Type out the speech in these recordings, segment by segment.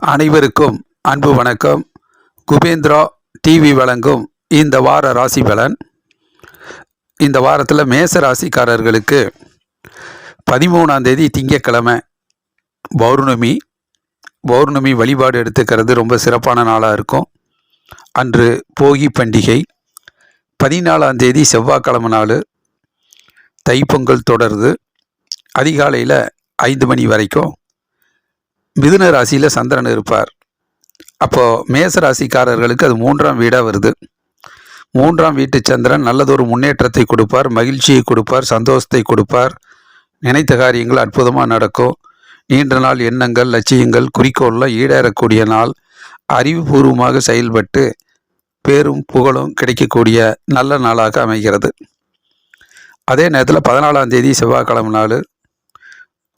அனைவருக்கும் அன்பு வணக்கம். குபேந்திரா டிவி வழங்கும் இந்த வார ராசி பலன். இந்த வாரத்தில் மேச ராசிக்காரர்களுக்கு 13ஆம் தேதி திங்கட்கிழமை பௌர்ணமி வழிபாடு எடுத்துக்கிறது ரொம்ப சிறப்பான நாளாக இருக்கும். அன்று போகி பண்டிகை. 14ஆம் தேதி செவ்வாய்க்கிழமை நாள் தைப்பொங்கல் தொடருது. அதிகாலையில் 5 மணி வரைக்கும் மிதுன ராசியில் சந்திரன் இருப்பார். அப்போது மேச ராசிக்காரர்களுக்கு அது 3ஆம் வீடாக வருது. 3ஆம் வீட்டு சந்திரன் நல்லதொரு முன்னேற்றத்தை கொடுப்பார், மகிழ்ச்சியை கொடுப்பார், சந்தோஷத்தை கொடுப்பார். நினைத்த காரியங்கள் அற்புதமாக நடக்கும். நீண்ட நாள் எண்ணங்கள், லட்சியங்கள், குறிக்கோள்லாம் ஈடேறக்கூடிய நாள். அறிவுபூர்வமாக செயல்பட்டு பேரும் புகழும் கிடைக்கக்கூடிய நல்ல நாளாக அமைகிறது. அதே நேரத்தில் 14ஆம் தேதி செவ்வாய்க்கிழமை நாள்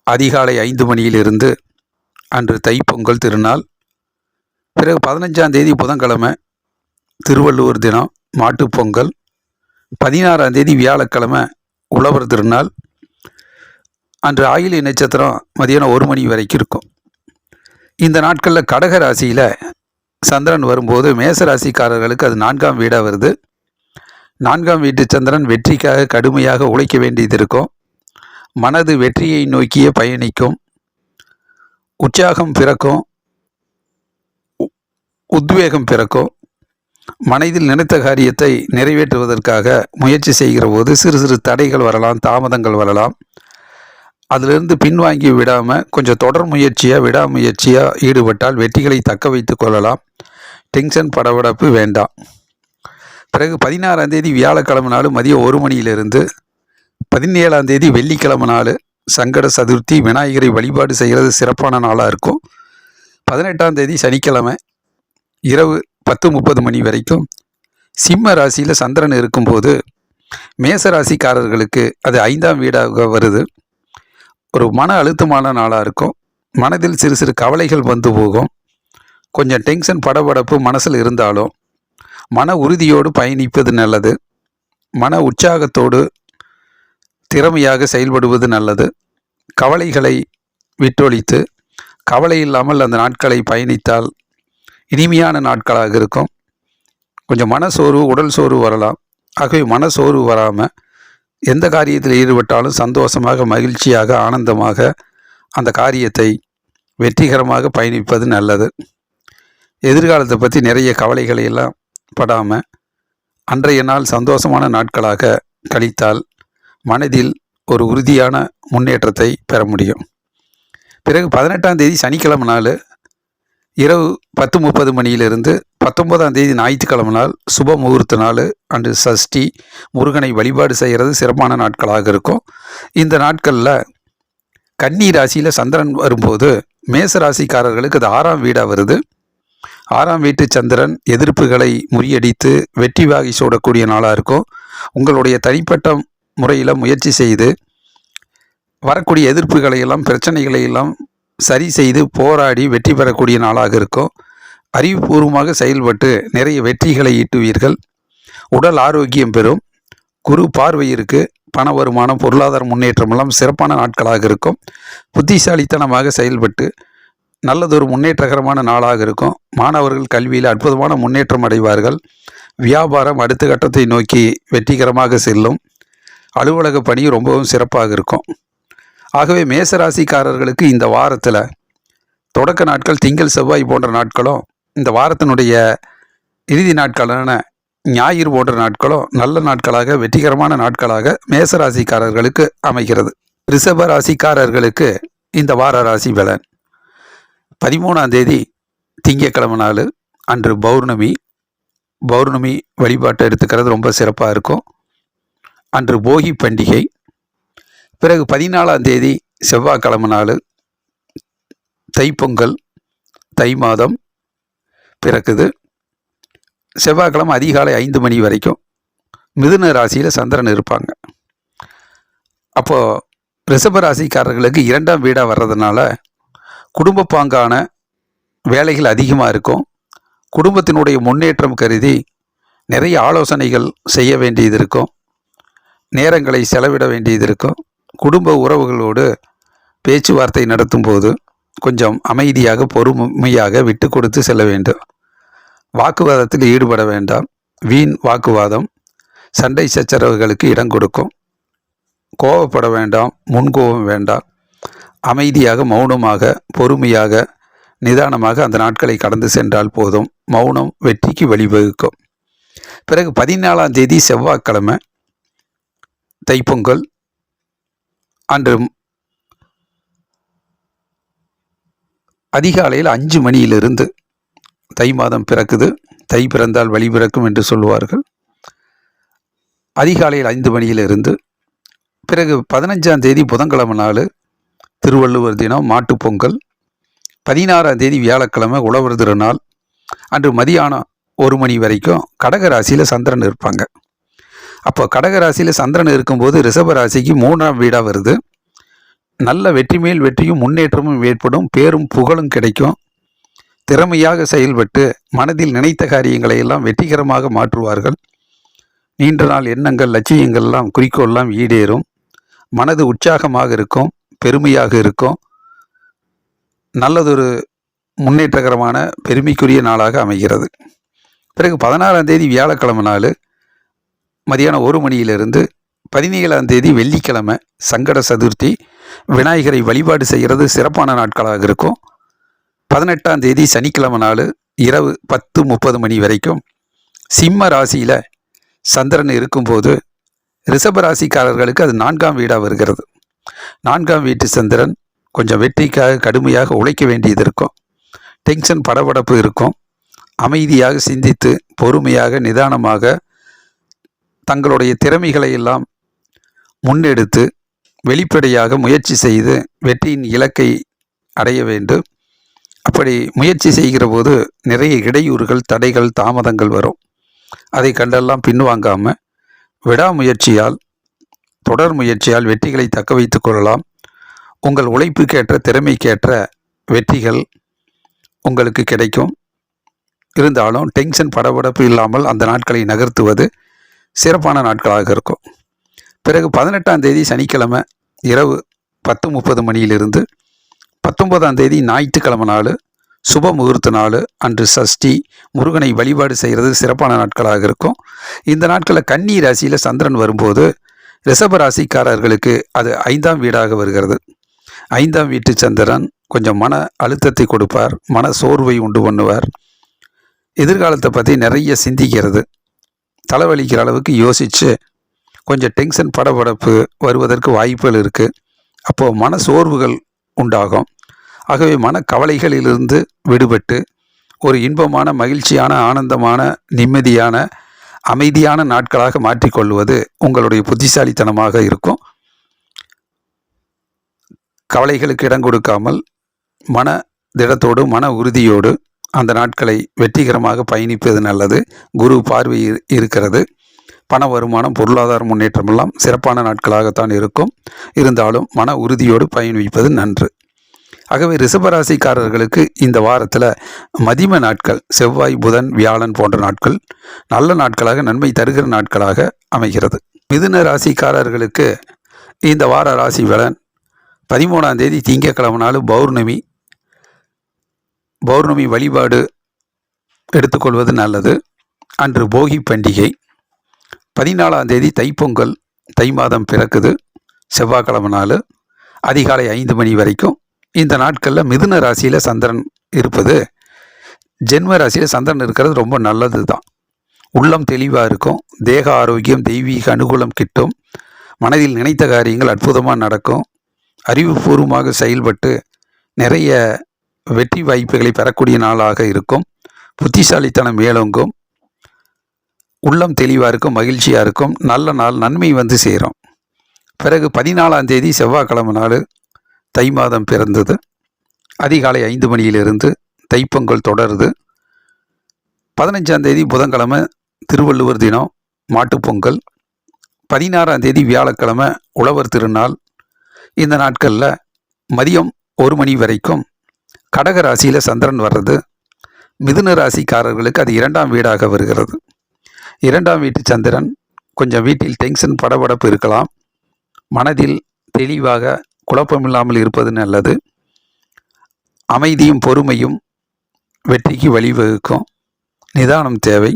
அதிகாலை 5 மணியிலிருந்து அன்று தைப்பொங்கல் திருநாள். பிறகு 15ஆம் தேதி புதன்கிழமை திருவள்ளுவர் தினம், மாட்டுப்பொங்கல். 16ஆம் தேதி வியாழக்கிழமை உழவர் திருநாள். அன்று ஆயிலி நட்சத்திரம் மதியானம் 1 மணி வரைக்கும் இருக்கும். இந்த நாட்களில் கடக ராசியில் சந்திரன் வரும்போது மேச ராசிக்காரர்களுக்கு அது 4ஆம் வீடாக வருது. 4ஆம் வீட்டு சந்திரன் வெற்றிக்காக கடுமையாக உழைக்க வேண்டியது இருக்கும். மனது வெற்றியை நோக்கியே பயணிக்கும். உற்சாகம் பிறக்கும், உத்வேகம் பிறக்கும். மனதில் நினைத்த காரியத்தை நிறைவேற்றுவதற்காக முயற்சி செய்கிற போது சிறு சிறு தடைகள் வரலாம், தாமதங்கள் வரலாம். அதிலிருந்து பின்வாங்கி விடாமல் கொஞ்சம் தொடர் முயற்சியாக விடாமுயற்சியாக ஈடுபட்டால் வெற்றிகளை தக்க வைத்து கொள்ளலாம். டென்ஷன் படபடப்பு வேண்டாம். பிறகு 16ஆம் தேதி வியாழக்கிழமை நாள் மதியம் 1 மணியிலிருந்து 17ஆம் தேதி வெள்ளிக்கிழமை நாள் சங்கட சதுர்த்தி, விநாயகரை வழிபாடு செய்கிறது சிறப்பான நாளாக இருக்கும். 18ஆம் தேதி சனிக்கிழமை இரவு 10:30 மணி வரைக்கும் சிம்ம ராசியில் சந்திரன் இருக்கும்போது மேச ராசிக்காரர்களுக்கு அது 5ஆம் வீடாக வருது. ஒரு மன அழுத்தமான நாளாக இருக்கும். மனதில் சிறு சிறு கவலைகள் வந்து போகும். கொஞ்சம் டென்ஷன் படபடப்பு மனசில் இருந்தாலும் மன உறுதியோடு பயணிப்பது நல்லது. மன உற்சாகத்தோடு திறமையாக செயல்படுவது நல்லது. கவலைகளை விட்டொழித்து கவலை இல்லாமல் அந்த நாட்களை பயணித்தால் இனிமையான நாட்களாக இருக்கும். கொஞ்சம் மனசோர்வு, உடல் சோர்வு வரலாம். ஆகவே மனசோர்வு வராமல் எந்த காரியத்தில் ஈடுபட்டாலும் சந்தோஷமாக, மகிழ்ச்சியாக, ஆனந்தமாக அந்த காரியத்தை வெற்றிகரமாக பயணிப்பது நல்லது. எதிர்காலத்தை பற்றி நிறைய கவலைகளை எல்லாம் படாமல் அன்றைய நாள் சந்தோஷமான நாட்களாக கழித்தால் மனதில் ஒரு உறுதியான முன்னேற்றத்தை பெற முடியும். பிறகு 18ஆம் தேதி சனிக்கிழமை நாள் இரவு 10:30 மணியிலிருந்து 19ஆம் தேதி ஞாயிற்றுக்கிழமை நாள் சுப முகூர்த்த நாள். அன்று சஷ்டி, முருகனை வழிபாடு செய்கிறது சிறப்பான நாட்களாக இருக்கும். இந்த நாட்களில் கன்னி ராசியில் சந்திரன் வரும்போது மேச ராசிக்காரர்களுக்கு அது 6ஆம் வீடாக வருது. 6ஆம் வீட்டு சந்திரன் எதிர்ப்புகளை முறியடித்து வெற்றி வாகை சூடக்கூடிய நாளாக இருக்கும். உங்களுடைய தனிப்பட்ட முறையில் முயற்சி செய்து வரக்கூடிய எதிர்ப்புகளை எல்லாம், பிரச்சனைகளை எல்லாம் சரி செய்து போராடி வெற்றி பெறக்கூடிய நாளாக இருக்கும். அறிவுபூர்வமாக செயல்பட்டு நிறைய வெற்றிகளை ஈட்டுவீர்கள். உடல் ஆரோக்கியம் பெறும். குரு பார்வை இருக்கு. பண வருமானம், பொருளாதார முன்னேற்றம் எல்லாம் சிறப்பான நாட்களாக இருக்கும். புத்திசாலித்தனமாக செயல்பட்டு நல்லதொரு முன்னேற்றகரமான நாளாக இருக்கும். மாணவர்கள் கல்வியில் அற்புதமான முன்னேற்றம் அடைவார்கள். வியாபாரம் அடுத்த கட்டத்தை நோக்கி வெற்றிகரமாக செல்லும். அலுவலக பணி ரொம்பவும் சிறப்பாக இருக்கும். ஆகவே மேசராசிக்காரர்களுக்கு இந்த வாரத்தில் தொடக்க நாட்கள் திங்கள், செவ்வாய் போன்ற நாட்களும், இந்த வாரத்தினுடைய இறுதி நாட்களான ஞாயிறு போன்ற நாட்களும் நல்ல நாட்களாக, வெற்றிகரமான நாட்களாக மேசராசிக்காரர்களுக்கு அமைகிறது. ரிஷப ராசிக்காரர்களுக்கு இந்த வார ராசி பலன். 13ஆம் தேதி திங்கட்கிழமை நாள் அன்று பௌர்ணமி வழிபாட்டை எடுத்துக்கிறது ரொம்ப சிறப்பாக இருக்கும். அன்று போகி பண்டிகை. பிறகு 14ஆம் தேதி செவ்வாய்க்கிழமை நாள் தைப்பொங்கல், தை மாதம் பிறக்குது. செவ்வாய்க்கிழமை அதிகாலை 5 மணி வரைக்கும் மிதுன ராசியில் சந்திரன் இருப்பாங்க. அப்போது ரிஷபராசிக்காரர்களுக்கு 2ஆம் வீடாக வர்றதுனால குடும்ப பாங்கான வேலைகள் அதிகமாக இருக்கும். குடும்பத்தினுடைய முன்னேற்றம் கருதி நிறைய ஆலோசனைகள் செய்ய வேண்டியது இருக்கும். நேரங்களை செலவிட வேண்டியது இருக்கும். குடும்ப உறவுகளோடு பேச்சுவார்த்தை நடத்தும் போது கொஞ்சம் அமைதியாக பொறுமையாக விட்டு கொடுத்து செல்ல வேண்டும். வாக்குவாதத்தில் ஈடுபட வேண்டாம். வீண் வாக்குவாதம் சண்டை சச்சரவுகளுக்கு இடம் கொடுக்கும். கோபப்பட வேண்டாம், முன்கோபம் வேண்டாம். அமைதியாக மௌனமாக பொறுமையாக நிதானமாக அந்த நாட்களை கடந்து சென்றால் போதும். மௌனம் வெற்றிக்கு வழிவகுக்கும். பிறகு 14ஆம் தேதி செவ்வாய்க்கிழமை தைப்பொங்கல் அன்று அதிகாலையில் 5 மணியிலிருந்து தை மாதம் பிறக்குது. தை பிறந்தால் வழி பிறக்கும் என்று சொல்லுவார்கள். அதிகாலையில் 5 மணியிலிருந்து பிறகு 15ஆம் தேதி புதன்கிழமை நாள் திருவள்ளுவர் தினம், மாட்டுப்பொங்கல். 16ஆம் தேதி வியாழக்கிழமை உழவர் திருநாள். அன்று மதியானம் 1 மணி வரைக்கும் கடகராசியில் சந்திரன் இருப்பாங்க. அப்போ கடகராசியில் சந்திரன் இருக்கும்போது ரிஷபராசிக்கு 3ஆம் வீடாக வருது. நல்ல வெற்றி மேல் வெற்றியும் முன்னேற்றமும் ஏற்படும். பேரும் புகழும் கிடைக்கும். திறமையாக செயல்பட்டு மனதில் நினைத்த காரியங்களை எல்லாம் வெற்றிகரமாக மாற்றுவார்கள். நீண்ட நாள் எண்ணங்கள், லட்சியங்கள்லாம், குறிக்கோள்லாம் ஈடேறும். மனது உற்சாகமாக இருக்கும், பெருமையாக இருக்கும். நல்லதொரு முன்னேற்றகரமான பெருமைக்குரிய நாளாக அமைகிறது. பிறகு 16ஆம் தேதி வியாழக்கிழமை நாள் மதியானம் 1 மணியிலிருந்து 17ஆம் தேதி வெள்ளிக்கிழமை சங்கட சதுர்த்தி. விநாயகரை வழிபாடு செய்கிறது சிறப்பான நாட்களாக இருக்கும். 18ஆம் தேதி சனிக்கிழமை நாள் இரவு 10:30 மணி வரைக்கும் சிம்ம ராசியில் சந்திரன் இருக்கும்போது ரிஷபராசிக்காரர்களுக்கு அது 4ஆம் வீடாக வருகிறது. 4ஆம் வீட்டு சந்திரன் கொஞ்சம் வெற்றிக்காக கடுமையாக உழைக்க வேண்டியது இருக்கும். டென்ஷன், படபடப்பு இருக்கும். அமைதியாக சிந்தித்து பொறுமையாக நிதானமாக தங்களுடைய திறமைகளை எல்லாம் முன்னெடுத்து வெளிப்படையாக முயற்சி செய்து வெற்றியின் இலக்கை அடைய வேண்டும். அப்படி முயற்சி செய்கிற போது நிறைய இடையூறுகள், தடைகள், தாமதங்கள் வரும். அதை கண்டெல்லாம் பின்வாங்காமல் விடாமுயற்சியால், தொடர் முயற்சியால் வெற்றிகளை தக்க வைத்து கொள்ளலாம். உங்கள் உழைப்புக்கேற்ற, திறமைக்கேற்ற வெற்றிகள் உங்களுக்கு கிடைக்கும். இருந்தாலும் டென்ஷன், படபடப்பு இல்லாமல் அந்த நாட்களை நகர்த்துவது சிறப்பான நாட்களாக இருக்கும். பிறகு 18ஆம் தேதி சனிக்கிழமை இரவு 10:30 மணியிலிருந்து 19ஆம் தேதி ஞாயிற்றுக்கிழமை நாள் சுப முகூர்த்த நாள். அன்று சஷ்டி, முருகனை வழிபாடு செய்கிறது சிறப்பான நாட்களாக இருக்கும். இந்த நாட்களில் கன்னி ராசியில் சந்திரன் வரும்போது ரிஷபராசிக்காரர்களுக்கு அது 5ஆம் வீடாக வருகிறது. 5ஆம் வீட்டு சந்திரன் கொஞ்சம் மன அழுத்தத்தை கொடுப்பார், மன சோர்வை உண்டு பண்ணுவார். எதிர்காலத்தை பற்றி நிறைய சிந்திக்கிறது, தலைவலிக்கிற அளவுக்கு யோசித்து கொஞ்சம் டென்ஷன், படபடப்பு வருவதற்கு வாய்ப்புகள் இருக்குது. அப்போது மன சோர்வுகள் உண்டாகும். ஆகவே மனக்கவலைகளிலிருந்து விடுபட்டு ஒரு இன்பமான, மகிழ்ச்சியான, ஆனந்தமான, நிம்மதியான, அமைதியான நாட்களாக மாற்றிக்கொள்வது உங்களுடைய புத்திசாலித்தனமாக இருக்கும். கவலைகளுக்கு இடம் கொடுக்காமல் மன திடத்தோடு, மன உறுதியோடு அந்த நாட்களை வெற்றிகரமாக பயணிப்பது நல்லது. குரு பார்வை இருக்கிறது. பண வருமானம், பொருளாதார முன்னேற்றம் எல்லாம் சிறப்பான நாட்களாகத்தான் இருக்கும். இருந்தாலும் மன உறுதியோடு பயணிப்பது நன்று. ஆகவே ரிஷபராசிக்காரர்களுக்கு இந்த வாரத்தில் மதிம நாட்கள், செவ்வாய், புதன், வியாழன் போன்ற நாட்கள் நல்ல நாட்களாக, நன்மை தருகிற நாட்களாக அமைகிறது. மிதுன ராசிக்காரர்களுக்கு இந்த வார ராசி பலன் 13ஆம் தேதி திங்கட்கிழமை நாள் பௌர்ணமி வழிபாடு எடுத்துக்கொள்வது நல்லது. அன்று போகி பண்டிகை. 14ஆம் தேதி தைப்பொங்கல். தை மாதம் பிறக்குது. செவ்வாய்க்கிழமை நாள் அதிகாலை 5 மணி வரைக்கும். இந்த நாட்களில் மிதுன ராசியில் சந்திரன் இருப்பது, ஜென்ம ராசியில் சந்திரன் இருக்கிறது ரொம்ப நல்லது தான். உள்ளம் தெளிவாக இருக்கும். தேக ஆரோக்கியம், தெய்வீக அனுகூலம் கிட்டும். மனதில் நினைத்த காரியங்கள் அற்புதமாக நடக்கும். அறிவுபூர்வமாக செயல்பட்டு நிறைய வெற்றி வாய்ப்புகளை பெறக்கூடிய நாளாக இருக்கும். புத்திசாலித்தனம் மேலோங்கும். உள்ளம் தெளிவாக இருக்கும், மகிழ்ச்சியாக இருக்கும். நல்ல நாள், நன்மை வந்து சேரும். பிறகு 14ஆம் தேதி செவ்வாய்க்கிழமை நாள் தை மாதம் பிறந்தது. அதிகாலை 5 மணியிலிருந்து தைப்பொங்கல் தொடருது. 15ஆம் தேதி புதன்கிழமை திருவள்ளுவர் தினம், மாட்டுப்பொங்கல். 16ஆம் தேதி வியாழக்கிழமை உழவர் திருநாள். இந்த நாட்களில் மதியம் 1 மணி வரைக்கும் கடக ராசியில் சந்திரன் வர்றது மிதுன ராசிக்காரர்களுக்கு அது 2ஆம் வீடாக வருகிறது. 2ஆம் வீட்டு சந்திரன் கொஞ்சம் வீட்டில் டென்ஷன், படபடப்பு இருக்கலாம். மனதில் தெளிவாக குழப்பமில்லாமல் இருப்பது நல்லது. அமைதியும் பொறுமையும் வெற்றிக்கு வழிவகுக்கும். நிதானம் தேவை.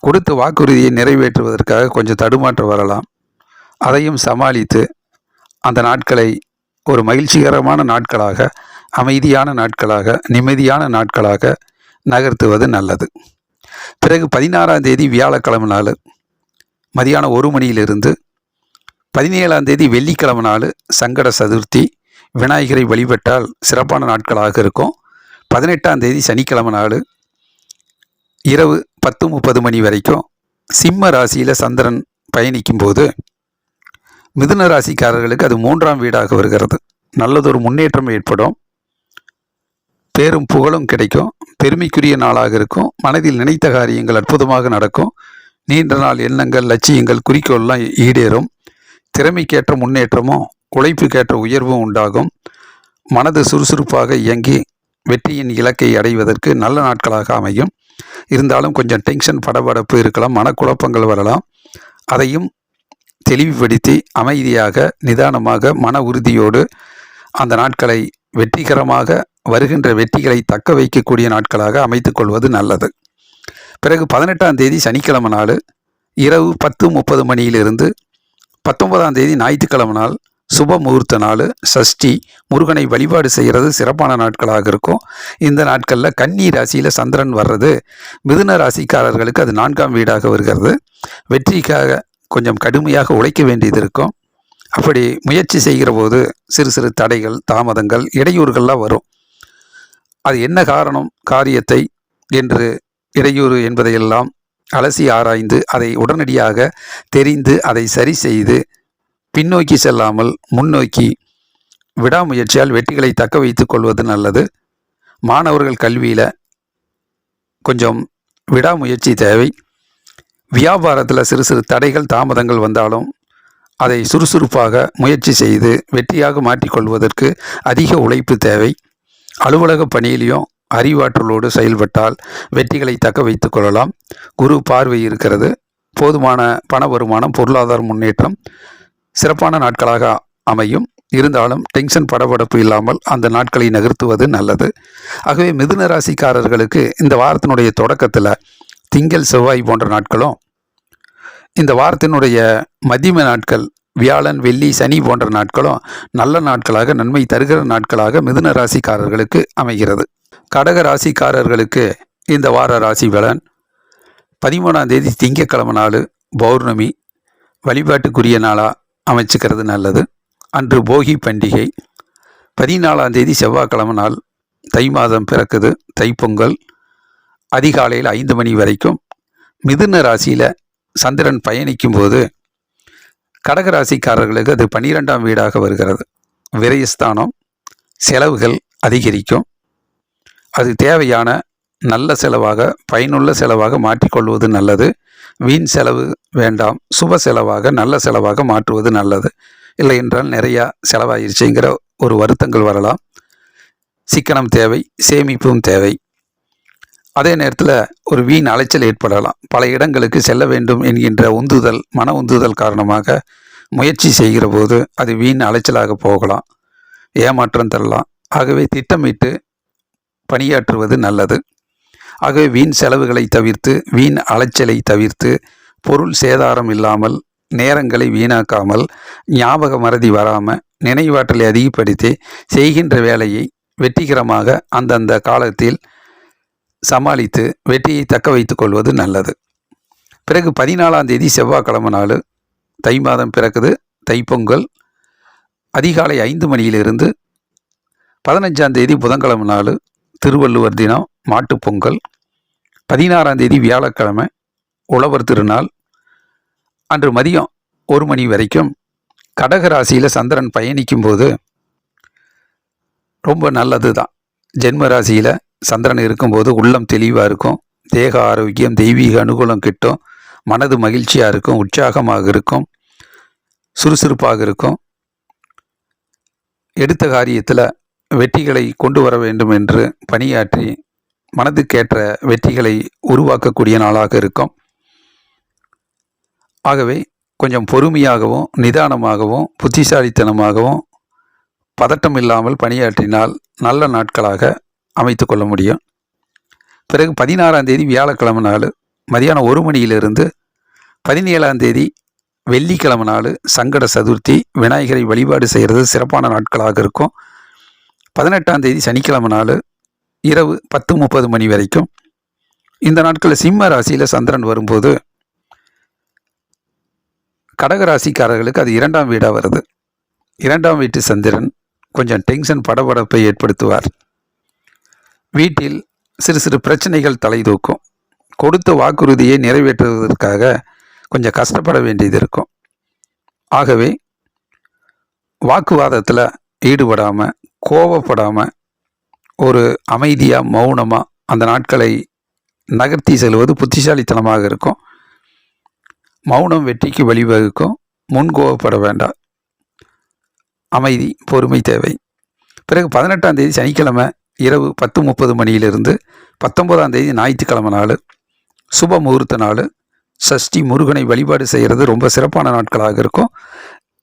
கொடுத்த வாக்குறுதியை நிறைவேற்றுவதற்காக கொஞ்சம் தடுமாற்றம் வரலாம். அதையும் சமாளித்து அந்த நாட்களை ஒரு மகிழ்ச்சிகரமான நாட்களாக, அமைதியான நாட்களாக, நிம்மதியான நாட்களாக நகர்த்துவது நல்லது. பிறகு 16ஆம் தேதி வியாழக்கிழமை நாள் மதியானம் 1 மணியிலிருந்து 17ஆம் தேதி வெள்ளிக்கிழமை நாள் சங்கட சதுர்த்தி. விநாயகரை வழிபட்டால் சிறப்பான நாட்களாக இருக்கும். 18ஆம் தேதி சனிக்கிழமை நாள் இரவு 10:30 மணி வரைக்கும் சிம்ம ராசியில் சந்திரன் பயணிக்கும் போது மிதுன ராசிக்காரர்களுக்கு அது 3ஆம் வீடாக வருகிறது. நல்லதொரு முன்னேற்றம் ஏற்படும். பேரும் புகழும் கிடைக்கும். பெருமைக்குரிய நாளாக இருக்கும். மனதில் நினைத்த காரியங்கள் அற்புதமாக நடக்கும். நீண்ட நாள் எண்ணங்கள், லட்சியங்கள், குறிக்கோள்லாம் ஈடேறும். திறமைக்கேற்ற முன்னேற்றமும் உழைப்புக்கேற்ற உயர்வும் உண்டாகும். மனது சுறுசுறுப்பாக இயங்கி வெற்றியின் இலக்கை அடைவதற்கு நல்ல நாட்களாக அமையும். இருந்தாலும் கொஞ்சம் டென்ஷன், படபடப்பு இருக்கலாம். மனக்குழப்பங்கள் வரலாம். அதையும் தெளிவுபடுத்தி அமைதியாக, நிதானமாக, மன உறுதியோடு அந்த நாட்களை வெற்றிகரமாக வருகின்ற வெற்றிகளை தக்க வைக்கக்கூடிய நாட்களாக அமைத்துக் கொள்வது நல்லது. பிறகு 18ஆம் தேதி சனிக்கிழமை நாள் இரவு 10:30 மணியிலிருந்து 19ஆம் தேதி ஞாயிற்றுக்கிழமை நாள் சுப முகூர்த்த நாள், சஷ்டி. முருகனை வழிபாடு செய்கிறது சிறப்பான நாட்களாக இருக்கும். இந்த நாட்களில் கன்னி ராசியில் சந்திரன் வர்றது மிதுன ராசிக்காரர்களுக்கு அது 4ஆம் வீடாக வருகிறது. வெற்றிக்காக கொஞ்சம் கடுமையாக உழைக்க வேண்டியது இருக்கும். அப்படி முயற்சி செய்கிற போது சிறு சிறு தடைகள், தாமதங்கள், இடையூறுகள்லாம் வரும். அது என்ன காரணம், காரியத்தை என்று இடையூறு என்பதையெல்லாம் அலசி ஆராய்ந்து அதை உடனடியாக தெரிந்து அதை சரி செய்து பின்னோக்கி செல்லாமல் முன்னோக்கி விடாமுயற்சியால் வெற்றிகளை தக்க வைத்துக் கொள்வது நல்லது. மாணவர்கள் கல்வியில் கொஞ்சம் விடாமுயற்சி தேவை. வியாபாரத்தில் சிறு சிறு தடைகள், தாமதங்கள் வந்தாலும் அதை சுறுசுறுப்பாக முயற்சி செய்து வெற்றியாக மாற்றிக்கொள்வதற்கு அதிக உழைப்பு தேவை. அலுவலக பணியிலையும் அறிவாற்றலோடு செயல்பட்டால் வெற்றிகளை தக்க வைத்து கொள்ளலாம். குரு பார்வை இருக்கிறது. போதுமான பண வருமானம், பொருளாதார முன்னேற்றம் சிறப்பான நாட்களாக அமையும். இருந்தாலும் டென்ஷன், படபடப்பு இல்லாமல் அந்த நாட்களை நகர்த்துவது நல்லது. ஆகவே மிதுன ராசிக்காரர்களுக்கு இந்த வாரத்தினுடைய தொடக்கத்தில் திங்கள், செவ்வாய் போன்ற நாட்களும், இந்த வாரத்தினுடைய மதியம நாட்கள் வியாழன், வெள்ளி, சனி போன்ற நாட்களும் நல்ல நாட்களாக, நன்மை தருகிற நாட்களாக மிதுன ராசிக்காரர்களுக்கு அமைகிறது. கடக ராசிக்காரர்களுக்கு இந்த வார ராசி பலன்: 13ஆம் தேதி திங்கட்கிழமை நாள் பௌர்ணமி. வழிபாட்டுக்குரிய நாளாக அமைச்சுக்கிறது நல்லது. அன்று போகி பண்டிகை. 14ஆம் தேதி செவ்வாய்க்கிழமை நாள் தை மாதம் பிறக்குது, தைப்பொங்கல். அதிகாலையில் 5 மணி வரைக்கும் மிதுன ராசியில் சந்திரன் பயணிக்கும் போது கடகராசிக்காரர்களுக்கு அது 12ஆம் வீடாக வருகிறது. விரயஸ்தானம். செலவுகள் அதிகரிக்கும். அது தேவையான நல்ல செலவாக, பயனுள்ள செலவாக மாற்றிக்கொள்வது நல்லது. வீண் செலவு வேண்டாம். சுப செலவாக, நல்ல செலவாக மாற்றுவது நல்லது. இல்லை என்றால் நிறையா செலவாயிருச்சுங்கிற ஒரு வருத்தங்கள் வரலாம். சிக்கனம் தேவை, சேமிப்பும் தேவை. அதே நேரத்தில் ஒரு வீண் அலைச்சல் ஏற்படலாம். பல இடங்களுக்கு செல்ல வேண்டும் என்கின்ற உந்துதல், மன உந்துதல் காரணமாக முயற்சி செய்கிற போது அது வீண் அலைச்சலாக போகலாம், ஏமாற்றம் தரலாம். ஆகவே திட்டமிட்டு பணியாற்றுவது நல்லது. ஆகவே வீண் செலவுகளை தவிர்த்து, வீண் அலைச்சலை தவிர்த்து, பொருள் சேதாரம் இல்லாமல், நேரங்களை வீணாக்காமல், ஞாபக மறதி வராமல், நினைவாற்றலை அதிகப்படுத்தி செய்கின்ற வேலையை வெற்றிகரமாக அந்தந்த காலத்தில் சமாளித்து வெற்றியை தக்க வைத்துக் கொள்வது நல்லது. பிறகு 14ஆம் தேதி செவ்வாய்க்கிழமை நாள் தை மாதம் பிறக்குது, தைப்பொங்கல். அதிகாலை 5 மணியிலிருந்து 15ஆம் தேதி புதன்கிழமை நாள் திருவள்ளுவர் தினம், மாட்டுப்பொங்கல். 16ஆம் தேதி வியாழக்கிழமை உழவர் திருநாள். அன்று மதியம் 1 மணி வரைக்கும் கடகராசியில் சந்திரன் பயணிக்கும் போது ரொம்ப நல்லது தான். ஜென்ம ராசியில் சந்திரன் இருக்கும்போது உள்ளம் தெளிவாக இருக்கும். தேக ஆரோக்கியம், தெய்வீக அனுகூலம் கிட்டும். மனது மகிழ்ச்சியாக இருக்கும், உற்சாகமாக இருக்கும், சுறுசுறுப்பாக இருக்கும். எடுத்த காரியத்தில் வெற்றிகளை கொண்டு வர வேண்டும் என்று பணியாற்றி மனதுக்கேற்ற வெற்றிகளை உருவாக்கக்கூடிய நாளாக இருக்கும். ஆகவே கொஞ்சம் பொறுமையாகவும், நிதானமாகவும், புத்திசாலித்தனமாகவும் பதட்டம் இல்லாமல் பணியாற்றினால் நல்ல நாட்களாக அமைத்து கொள்ள முடியும். பிறகு 16ஆம் தேதி வியாழக்கிழமை நாள் மதியானம் 1 மணியிலிருந்து 17ஆம் தேதி வெள்ளிக்கிழமை நாள் சங்கட சதுர்த்தி, விநாயகரை வழிபாடு செய்கிறது சிறப்பான நாட்களாக இருக்கும். 18ஆம் தேதி சனிக்கிழமை நாள் இரவு 10:30 மணி வரைக்கும். இந்த நாட்களில் சிம்ம ராசியில் சந்திரன் வரும்போது கடகராசிக்காரர்களுக்கு அது 2ஆம் வீடாக வருது. 2ஆம் வீட்டு சந்திரன் கொஞ்சம் டென்ஷன், படபடப்பை ஏற்படுத்துவார். வீட்டில் சிறு சிறு பிரச்சனைகள் தலை தூக்கும். கொடுத்த வாக்குறுதியை நிறைவேற்றுவதற்காக கொஞ்சம் கஷ்டப்பட வேண்டியது இருக்கும். ஆகவே வாக்குவாதத்தில் ஈடுபடாமல், கோபப்படாமல், ஒரு அமைதியாக மௌனமாக அந்த நாட்களை நகர்த்தி செல்வது புத்திசாலித்தனமாக இருக்கும். மௌனம் வெற்றிக்கு வழிவகுக்கும். முன்கோபப்பட வேண்டாம். அமைதி, பொறுமை தேவை. பிறகு 18ஆம் தேதி சனிக்கிழமை இரவு 10:30 மணியிலிருந்து 19ஆம் தேதி ஞாயிற்றுக்கிழமை நாள் சுப முகூர்த்த நாள். சஷ்டி முருகனை வழிபாடு செய்கிறது ரொம்ப சிறப்பான நாட்களாக இருக்கும்.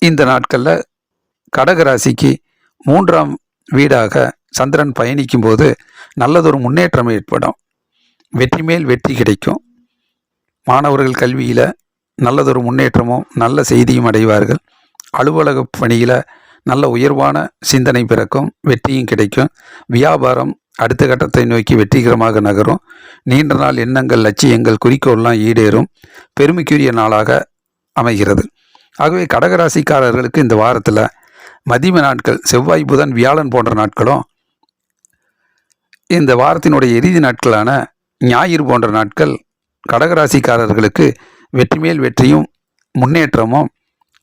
இந்த நாட்களில் கடகராசிக்கு 3ஆம் வீடாக சந்திரன் பயணிக்கும் போது நல்லதொரு முன்னேற்றம் ஏற்படும். வெற்றி மேல் வெற்றி கிடைக்கும். மாணவர்கள் கல்வியில் நல்லதொரு முன்னேற்றமும் நல்ல செய்தியும் அடைவார்கள். அலுவலக பணியில் நல்ல உயர்வான சிந்தனை பிறக்கும், வெற்றியும் கிடைக்கும். வியாபாரம் அடுத்த கட்டத்தை நோக்கி வெற்றிகரமாக நகரும். நீண்ட நாள் எண்ணங்கள், லட்சியங்கள், குறிக்கோள்லாம் ஈடேறும். பெருமைக்குரிய நாளாக அமைகிறது. ஆகவே கடகராசிக்காரர்களுக்கு இந்த வாரத்தில் மதிய நாட்கள் செவ்வாய், புதன், வியாழன் போன்ற நாட்களும், இந்த வாரத்தினுடைய இறுதி நாட்களான ஞாயிறு போன்ற நாட்கள் கடகராசிக்காரர்களுக்கு வெற்றி மேல் வெற்றியும் முன்னேற்றமும்,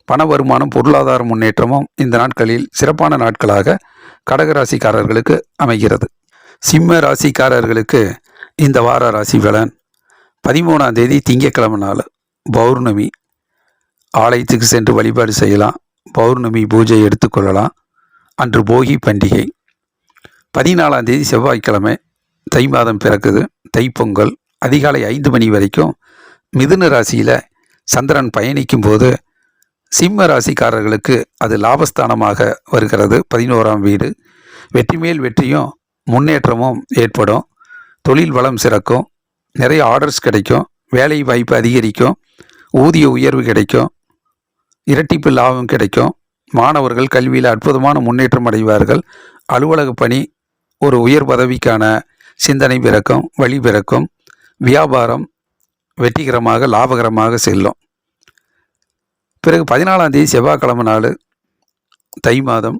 பண வருமானம், பொருளாதார முன்னேற்றமும் இந்த நாட்களில் சிறப்பான நாட்களாக கடகராசிக்காரர்களுக்கு அமைகிறது. சிம்ம ராசிக்காரர்களுக்கு இந்த வார ராசி பலன். 13ஆம் தேதி திங்கட்கிழமை நாள் பௌர்ணமி. ஆலயத்துக்கு சென்று வழிபாடு செய்யலாம். பௌர்ணமி பூஜை எடுத்துக்கொள்ளலாம். அன்று போகி பண்டிகை. 14ஆம் தேதி செவ்வாய்க்கிழமை தை மாதம் பிறக்குது. தைப்பொங்கல். அதிகாலை 5 மணி வரைக்கும் மிதுன ராசியில் சந்திரன் பயணிக்கும் போது சிம்ம ராசிக்காரர்களுக்கு அது லாபஸ்தானமாக வருகிறது. 11ஆம் வீடு. வெற்றி மேல் வெற்றியும் முன்னேற்றமும் ஏற்படும். தொழில் வளம் சிறக்கும். நிறைய ஆர்டர்ஸ் கிடைக்கும். வேலை வாய்ப்பு அதிகரிக்கும். ஊதிய உயர்வு கிடைக்கும். இரட்டிப்பு லாபம் கிடைக்கும். மாணவர்கள் கல்வியில் அற்புதமான முன்னேற்றம் அடைவார்கள். அலுவலக பணி ஒரு உயர் பதவிக்கான சிந்தனை பிறக்கும், வழி பிறக்கும். வியாபாரம் வெற்றிகரமாக லாபகரமாக செல்லும். பிறகு 14ஆம் தேதி செவ்வாய்க்கிழமை நாள் தை மாதம்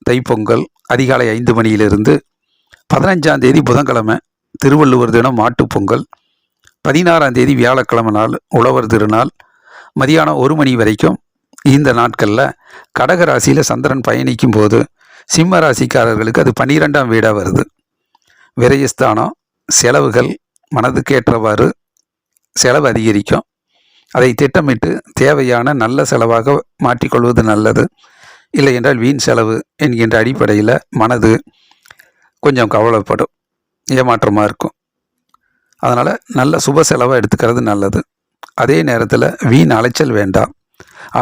தைப்பொங்கல். அதிகாலை 5 மணியிலிருந்து 15ஆம் தேதி புதன்கிழமை திருவள்ளுவர் தினம், மாட்டுப்பொங்கல். 16ஆம் தேதி வியாழக்கிழமை நாள் உழவர் திருநாள். மதியானம் 1 மணி வரைக்கும். இந்த நாட்களில் கடகராசியில் சந்திரன் பயணிக்கும் போது சிம்ம ராசிக்காரர்களுக்கு அது 12ஆம் வீடாக வருது. விரயஸ்தானம். செலவுகள் மனதுக்கேற்றவாறு செலவு அதிகரிக்கும். அதை திட்டமிட்டு தேவையான நல்ல செலவாக மாற்றிக்கொள்வது நல்லது. இல்லை என்றால் வீண் செலவு என்கின்ற அடிப்படையில் மனது கொஞ்சம் கவலைப்படும், ஏமாற்றமாக இருக்கும். அதனால் நல்ல சுப செலவாக எடுத்துக்கிறது நல்லது. அதே நேரத்தில் வீண் அலைச்சல் வேண்டாம்.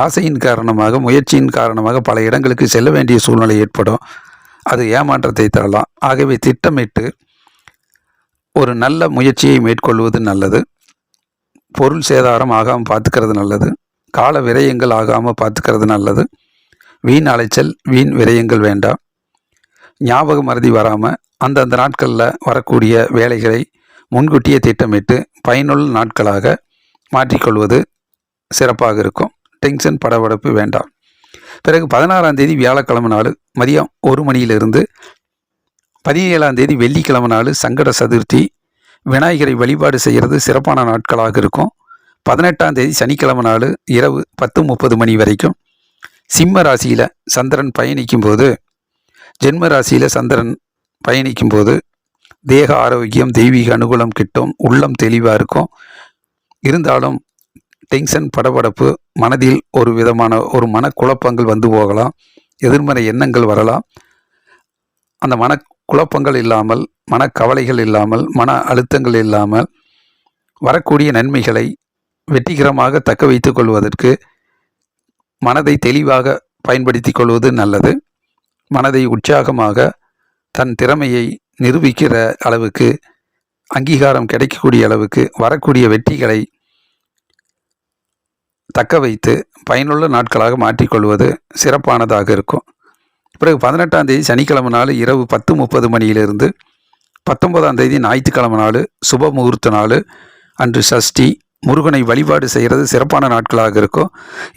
ஆசையின் காரணமாக, முயற்சியின் காரணமாக பல இடங்களுக்கு செல்ல வேண்டிய சூழ்நிலை ஏற்படும். அது ஏமாற்றத்தை தரலாம். ஆகவே திட்டமிட்டு ஒரு நல்ல முயற்சியை மேற்கொள்வது நல்லது. பொருள் சேதாரம் ஆகாமல் பார்த்துக்கிறது நல்லது. கால விரயங்கள் ஆகாமல் பார்த்துக்கிறது நல்லது. வீண் அலைச்சல், வீண் விரயங்கள் வேண்டாம். ஞாபக மறதி வராமல் அந்தந்த நாட்களில் வரக்கூடிய வேலைகளை முன்கூட்டியே திட்டமிட்டு பயனுள்ள நாட்களாக மாற்றிக்கொள்வது சிறப்பாக இருக்கும். டென்ஷன், படபடப்பு வேண்டாம். பிறகு 16ஆம் தேதி வியாழக்கிழமை நாள் மதியம் 1 மணியிலிருந்து 17ஆம் தேதி வெள்ளிக்கிழமை நாள் சங்கட சதுர்த்தி. விநாயகரை வழிபாடு செய்கிறது சிறப்பான நாட்களாக இருக்கும். 18ஆம் தேதி சனிக்கிழமை நாள் இரவு 10:30 மணி வரைக்கும். சிம்ம ராசியில் சந்திரன் பயணிக்கும் போது, ஜென்ம ராசியில் சந்திரன் பயணிக்கும் போது தேக ஆரோக்கியம், தெய்வீக அனுகூலம் கிட்டும். உள்ளம் தெளிவாக இருக்கும். இருந்தாலும் டென்ஷன், படபடப்பு, மனதில் ஒரு விதமான ஒரு மனக்குழப்பங்கள் வந்து போகலாம். எதிர்மறை எண்ணங்கள் வரலாம். அந்த மனக்குழப்பங்கள் இல்லாமல், மனக்கவலைகள் இல்லாமல், மன அழுத்தங்கள் இல்லாமல் வரக்கூடிய நன்மைகளை வெற்றிகரமாக தக்க வைத்துக் கொள்வதற்கு மனதை தெளிவாக பயன்படுத்தி கொள்வது நல்லது. மனதை உற்சாகமாக தன் திறமையை நிரூபிக்கிற அளவுக்கு, அங்கீகாரம் கிடைக்கக்கூடிய அளவுக்கு, வரக்கூடிய வெற்றிகளை தக்க வைத்து பயனுள்ள நாட்களாக மாற்றிக்கொள்வது சிறப்பானதாக இருக்கும். பிறகு 18ஆம் தேதி சனிக்கிழமை நாள் இரவு 10:30 மணியிலிருந்து 19ஆம் தேதி ஞாயிற்றுக்கிழமை நாள் சுப முகூர்த்த நாள் அன்று சஷ்டி, முருகனை வழிபாடு செய்கிறது சிறப்பான நாட்களாக இருக்கும்.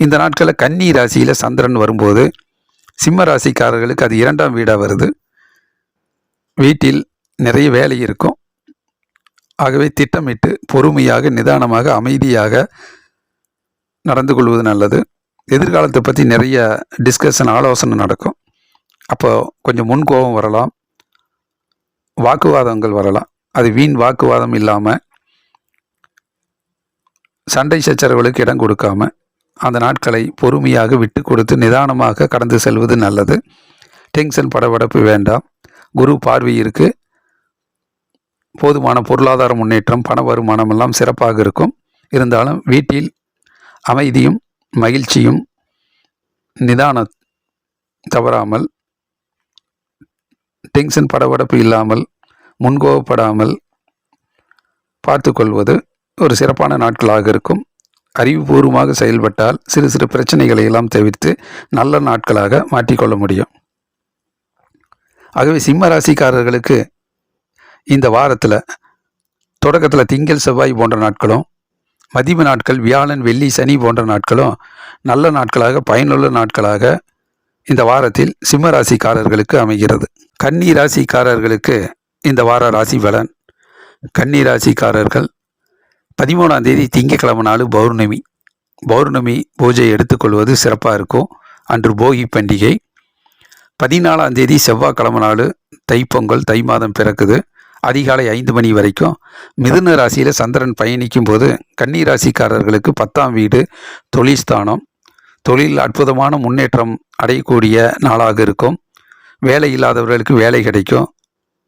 இந்த நாட்களில் கன்னி ராசியில் சந்திரன் வரும்போது சிம்ம ராசிக்காரர்களுக்கு அது 2ஆம் வீடாக வருது. வீட்டில் நிறைய வேலை இருக்கும். ஆகவே திட்டமிட்டு பொறுமையாக, நிதானமாக, அமைதியாக நடந்து கொள்வது நல்லது. எதிர்காலத்தை பற்றி நிறைய டிஸ்கஷன், ஆலோசனை நடக்கும். அப்போ கொஞ்சம் முன்கோபம் வரலாம், வாக்குவாதங்கள் வரலாம். அது வீண் வாக்குவாதம் இல்லாமல், சண்டை சச்சரவுகளுக்கு இடம் கொடுக்காம அந்த நாட்களை பொறுமையாக விட்டு கொடுத்து நிதானமாக கடந்து செல்வது நல்லது. டென்ஷன், படபடப்பு வேண்டாம். குரு பார்வை இருக்கு. போதுமான பொருளாதார முன்னேற்றம், பண வருமானம் எல்லாம் சிறப்பாக இருக்கும். இருந்தாலும் வீட்டில் அமைதியும் மகிழ்ச்சியும் நிதானம் தவறாமல், டென்ஷன் படபடப்பு இல்லாமல், முன்கோபப்படாமல் பார்த்து கொள்வது ஒரு சிறப்பான நாட்களாக இருக்கும். அறிவுபூர்வமாக செயல்பட்டால் சிறு சிறு பிரச்சனைகளை எல்லாம் தவிர்த்து நல்ல நாட்களாக மாற்றிக்கொள்ள முடியும். ஆகவே சிம்ம ராசிக்காரர்களுக்கு இந்த வாரத்தில் தொடக்கத்தில் திங்கள், செவ்வாய் போன்ற நாட்களும், மதிய நாட்கள் வியாழன், வெள்ளி, சனி போன்ற நாட்களும் நல்ல நாட்களாக, பயனுள்ள நாட்களாக இந்த வாரத்தில் சிம்ம ராசிக்காரர்களுக்கு அமைகிறது. கன்னி ராசிக்காரர்களுக்கு இந்த வார ராசி பலன். கன்னி ராசிக்காரர்கள் 13ஆம் தேதி திங்கட்கிழமை நாள் பௌர்ணமி பூஜை எடுத்துக்கொள்வது சிறப்பாக இருக்கும். அன்று போகி பண்டிகை. 14ஆம் தேதி செவ்வாய்க்கிழமை நாள் தைப்பொங்கல், தை மாதம் பிறக்குது. அதிகாலை 5 மணி வரைக்கும் மிதுன ராசியில் சந்திரன் பயணிக்கும் போது கன்னி ராசிக்காரர்களுக்கு 10ஆம் வீடு தொழில்ஸ்தானம். தொழில் அற்புதமான முன்னேற்றம் அடையக்கூடிய நாளாக இருக்கும். வேலை இல்லாதவர்களுக்கு வேலை கிடைக்கும்.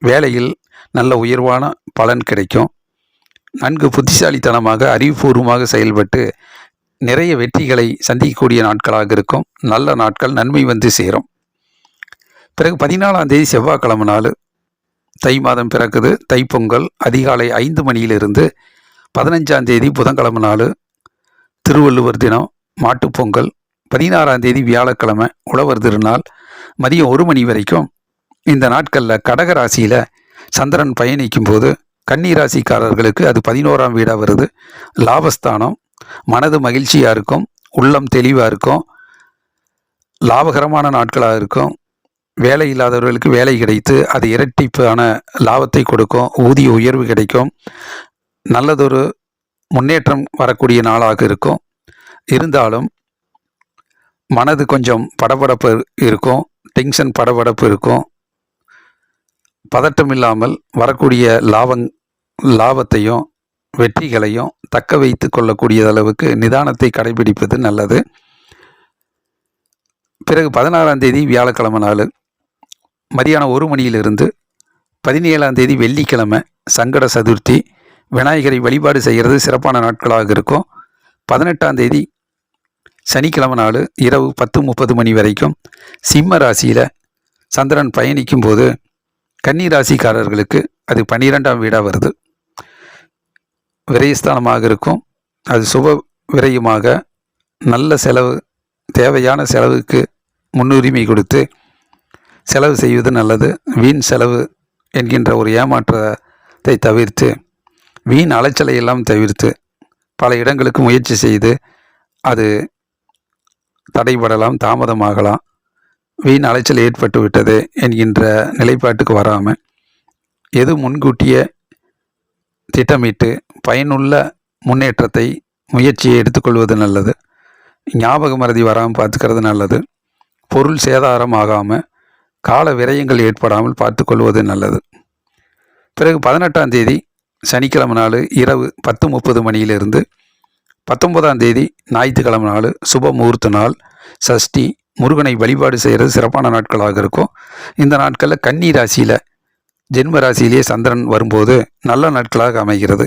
வேலையில் நல்ல உயர்வான பலன் கிடைக்கும். நன்கு புத்திசாலித்தனமாக, அறிவுபூர்வமாக செயல்பட்டு நிறைய வெற்றிகளை சந்திக்கக்கூடிய நாட்களாக இருக்கும். நல்ல நாட்கள், நன்மை வந்து சேரும். பிறகு 14ஆம் தேதி செவ்வாய்க்கிழமை நாள் தை மாதம் பிறக்குது. தைப்பொங்கல் அதிகாலை 5 மணியிலிருந்து 15ஆம் தேதி புதன்கிழமை நாள் திருவள்ளுவர் தினம், மாட்டுப்பொங்கல். 16ஆம் தேதி வியாழக்கிழமை உழவர் திருநாள். மதியம் 1 மணி வரைக்கும் இந்த நாட்களில் கடக ராசியில் சந்திரன் பயணிக்கும் போது கன்னி ராசிக்காரர்களுக்கு அது 11ஆம் வீடாக வருது. லாபஸ்தானம். மனது மகிழ்ச்சியாக இருக்கும், உள்ளம் தெளிவாக இருக்கும், லாபகரமான நாட்களாக இருக்கும். வேலை இல்லாதவர்களுக்கு வேலை கிடைத்து அது இரட்டிப்பான லாபத்தை கொடுக்கும். ஊதிய உயர்வு கிடைக்கும். நல்லதொரு முன்னேற்றம் வரக்கூடிய நாளாக இருக்கும். இருந்தாலும் மனது கொஞ்சம் படபடப்பு இருக்கும், டென்ஷன் படபடப்பு இருக்கும். பதட்டம் இல்லாமல் வரக்கூடிய லாபத்தையும் வெற்றிகளையும் தக்க வைத்து கொள்ளக்கூடிய அளவுக்கு நிதானத்தை கடைபிடிப்பது நல்லது. பிறகு 16ஆம் தேதி வியாழக்கிழமை நாள் மதியானம் 1 மணியிலிருந்து 17ஆம் தேதி வெள்ளிக்கிழமை சங்கட சதுர்த்தி. விநாயகரை வழிபாடு செய்கிறது சிறப்பான நாட்களாக இருக்கும். 18ஆம் தேதி சனிக்கிழமை நாள் இரவு 10:30 மணி வரைக்கும் சிம்ம ராசியில் சந்திரன் பயணிக்கும் போது கன்னி ராசிக்காரர்களுக்கு அது 12ஆம் வீடாக வருது. விரயஸ்தானமாக இருக்கும். அது சுப விரயமாக, நல்ல செலவு, தேவையான செலவுக்கு முன்னுரிமை கொடுத்து செலவு செய்வது நல்லது. வீண் செலவு என்கின்ற ஒரு ஏமாற்றத்தை தவிர்த்து, வீண் அலைச்சலை எல்லாம் தவிர்த்து பல இடங்களுக்கு முயற்சி செய்து அது தடைபடலாம், தாமதமாகலாம். வீண் அலைச்சல் ஏற்பட்டு விட்டது என்கின்ற நிலைப்பாட்டுக்கு வராமல் எது முன்கூட்டிய திட்டமிட்டு பயனுள்ள முன்னேற்றத்தை, முயற்சியை எடுத்துக்கொள்வது நல்லது. ஞாபக மறதி வராமல் பார்த்துக்கிறது நல்லது. பொருள் சேதாரம் ஆகாமல், கால விரயங்கள் ஏற்படாமல் பார்த்து கொள்வது நல்லது. பிறகு 18ஆம் தேதி சனிக்கிழமை நாள் இரவு 10:30 மணியிலிருந்து 19ஆம் தேதி ஞாயிற்றுக்கிழமை நாள் சுப முகூர்த்த நாள், சஷ்டி. முருகனை வழிபாடு செய்கிறது சிறப்பான நாட்களாக இருக்கும். இந்த நாட்களில் கன்னி ராசியில், ஜென்ம ராசியிலேயே சந்திரன் வரும்போது நல்ல நாட்களாக அமைகிறது.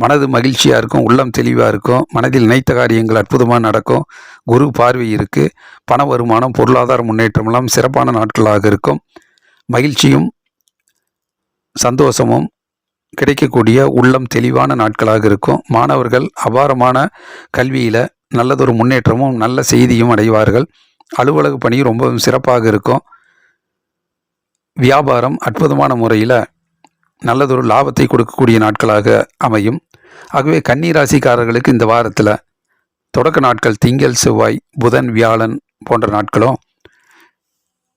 மனது மகிழ்ச்சியாக இருக்கும், உள்ளம் தெளிவாக இருக்கும், மனதில் நினைத்த காரியங்கள் அற்புதமாக நடக்கும். குரு பார்வை இருக்குது. பண வருமானம், பொருளாதார முன்னேற்றமெல்லாம் சிறப்பான நாட்களாக இருக்கும். மகிழ்ச்சியும் சந்தோஷமும் கிடைக்கக்கூடிய உள்ளம் தெளிவான நாட்களாக இருக்கும். மாணவர்கள் அபாரமான கல்வியில் நல்லதொரு முன்னேற்றமும் நல்ல செய்தியும் அடைவார்கள். அலுவலக பணி ரொம்பவும் சிறப்பாக இருக்கும். வியாபாரம் அற்புதமான முறையில் நல்லதொரு லாபத்தை கொடுக்கக்கூடிய நாட்களாக அமையும். ஆகவே கன்னி ராசிக்காரர்களுக்கு இந்த வாரத்தில் தொடக்க நாட்கள் திங்கள், செவ்வாய், புதன், வியாழன் போன்ற நாட்களும்,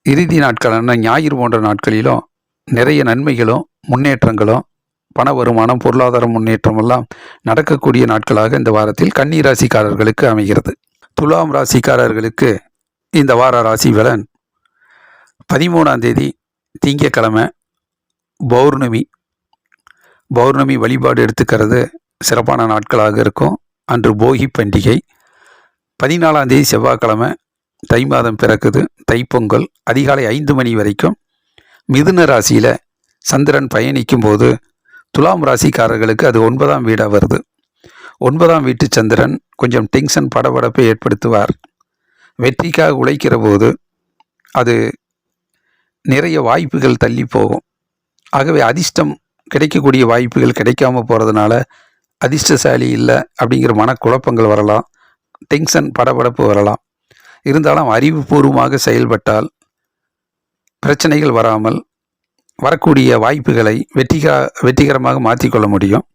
இறுதி நாட்களான ஞாயிறு போன்ற நாட்களிலும் நிறைய நன்மைகளும் முன்னேற்றங்களும் பண வருமானம், பொருளாதார முன்னேற்றம் எல்லாம் நடக்கக்கூடிய நாட்களாக இந்த வாரத்தில் கன்னி ராசிக்காரர்களுக்கு அமைகிறது. துலாம் ராசிக்காரர்களுக்கு இந்த வார ராசி பலன் 13ஆம் தேதி திங்கட்கிழமை பௌர்ணமி வழிபாடு எடுத்துக்கிறது சிறப்பான நாட்களாக இருக்கும். அன்று போகி பண்டிகை. 14ஆம் தேதி செவ்வாய்க்கிழமை தை மாதம் பிறக்குது, தைப்பொங்கல். அதிகாலை 5 மணி வரைக்கும் மிதுன ராசியில் சந்திரன் பயணிக்கும் போது துலாம் ராசிக்காரர்களுக்கு அது 9ஆம் வீடாக வருது. 9ஆம் வீட்டு சந்திரன் கொஞ்சம் டென்ஷன், படபடப்பை ஏற்படுத்துவார். வெற்றிக்காக உழைக்கிற போது அது நிறைய வாய்ப்புகள் தள்ளி போகும். ஆகவே அதிர்ஷ்டம் கிடைக்கக்கூடிய வாய்ப்புகள் கிடைக்காம போகிறதுனால அதிர்ஷ்டசாலி இல்லை அப்படிங்கிற மனக்குழப்பங்கள் வரலாம், டென்ஷன், படபடப்பு வரலாம். இருந்தாலும் அறிவுபூர்வமாக செயல்பட்டால் பிரச்சனைகள் வராமல் வரக்கூடிய வாய்ப்புகளை வெற்றிகரமாக மாற்றிக்கொள்ள முடியும்.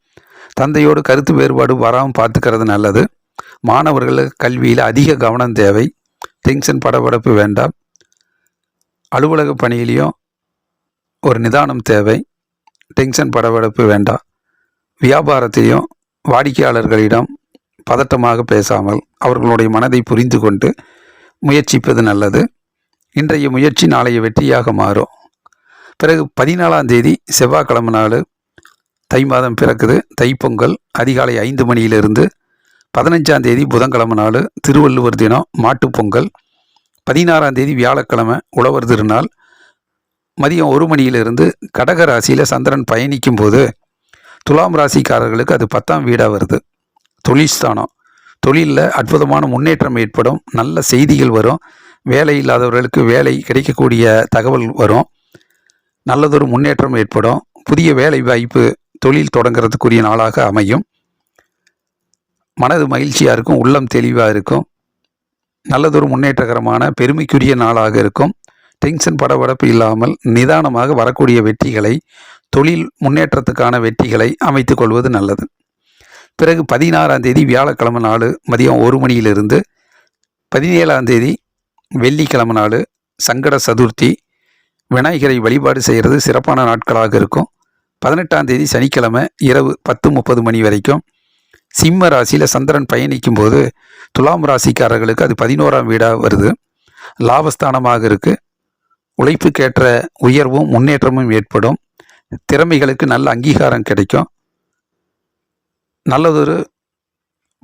தந்தையோடு கருத்து வேறுபாடு வராமல் பார்த்துக்கிறது நல்லது. மாணவர்களுக்கு கல்வியில் அதிக கவனம் தேவை. டென்ஷன், படபடப்பு வேண்டாம். அலுவலக பணியிலையும் ஒரு நிதானம் தேவை. டென்ஷன், படபடப்பு வேண்டாம். வியாபாரத்திலையும் வாடிக்கையாளர்களிடம் பதட்டமாக பேசாமல் அவர்களுடைய மனதை புரிந்து கொண்டு முயற்சிப்பது நல்லது. இன்றைய முயற்சி நாளைய வெற்றியாக மாறும். பிறகு 14ஆம் தேதி செவ்வாய்க்கிழமை நாள் தை மாதம் பிறக்குது, தைப்பொங்கல். அதிகாலை 5 மணியிலிருந்து 15ஆம் தேதி புதன்கிழமை நாள் திருவள்ளுவர் தினம், மாட்டுப்பொங்கல். 16ஆம் தேதி வியாழக்கிழமை உழவர் திருநாள். மதியம் 1 மணியிலிருந்து கடக ராசியில் சந்திரன் பயணிக்கும் போது துலாம் ராசிக்காரர்களுக்கு அது 10ஆம் வீடாக வருது. தொழில்ஸ்தானம். தொழிலில் அற்புதமான முன்னேற்றம் ஏற்படும். நல்ல செய்திகள் வரும். வேலை இல்லாதவர்களுக்கு வேலை கிடைக்கக்கூடிய தகவல் வரும். நல்லதொரு முன்னேற்றம் ஏற்படும். புதிய வேலை வாய்ப்பு, தொழில் தொடங்கிறதுக்குரிய நாளாக அமையும். மனது மகிழ்ச்சியாக இருக்கும், உள்ளம் தெளிவாக இருக்கும். நல்லதொரு முன்னேற்றகரமான பெருமைக்குரிய நாளாக இருக்கும். டென்ஷன், படபடப்பு இல்லாமல் நிதானமாக வரக்கூடிய வெற்றிகளை, தொழில் முன்னேற்றத்துக்கான வெற்றிகளை அமைத்து கொள்வது நல்லது. பிறகு 16ஆம் தேதி வியாழக்கிழமை நாள் மதியம் 1 மணியிலிருந்து 17ஆம் தேதி வெள்ளிக்கிழமை நாள் சங்கட சதுர்த்தி. விநாயகரை வழிபாடு செய்கிறது சிறப்பான நாட்களாக இருக்கும். 18ஆம் தேதி சனிக்கிழமை இரவு 10:30 மணி வரைக்கும் சிம்ம ராசியில் சந்திரன் பயணிக்கும் போது துலாம் ராசிக்காரர்களுக்கு அது 11ஆம் வீடாக வருது. லாபஸ்தானமாக இருக்குது. உழைப்புக்கேற்ற உயர்வும் முன்னேற்றமும் ஏற்படும். திறமைகளுக்கு நல்ல அங்கீகாரம் கிடைக்கும். நல்லதொரு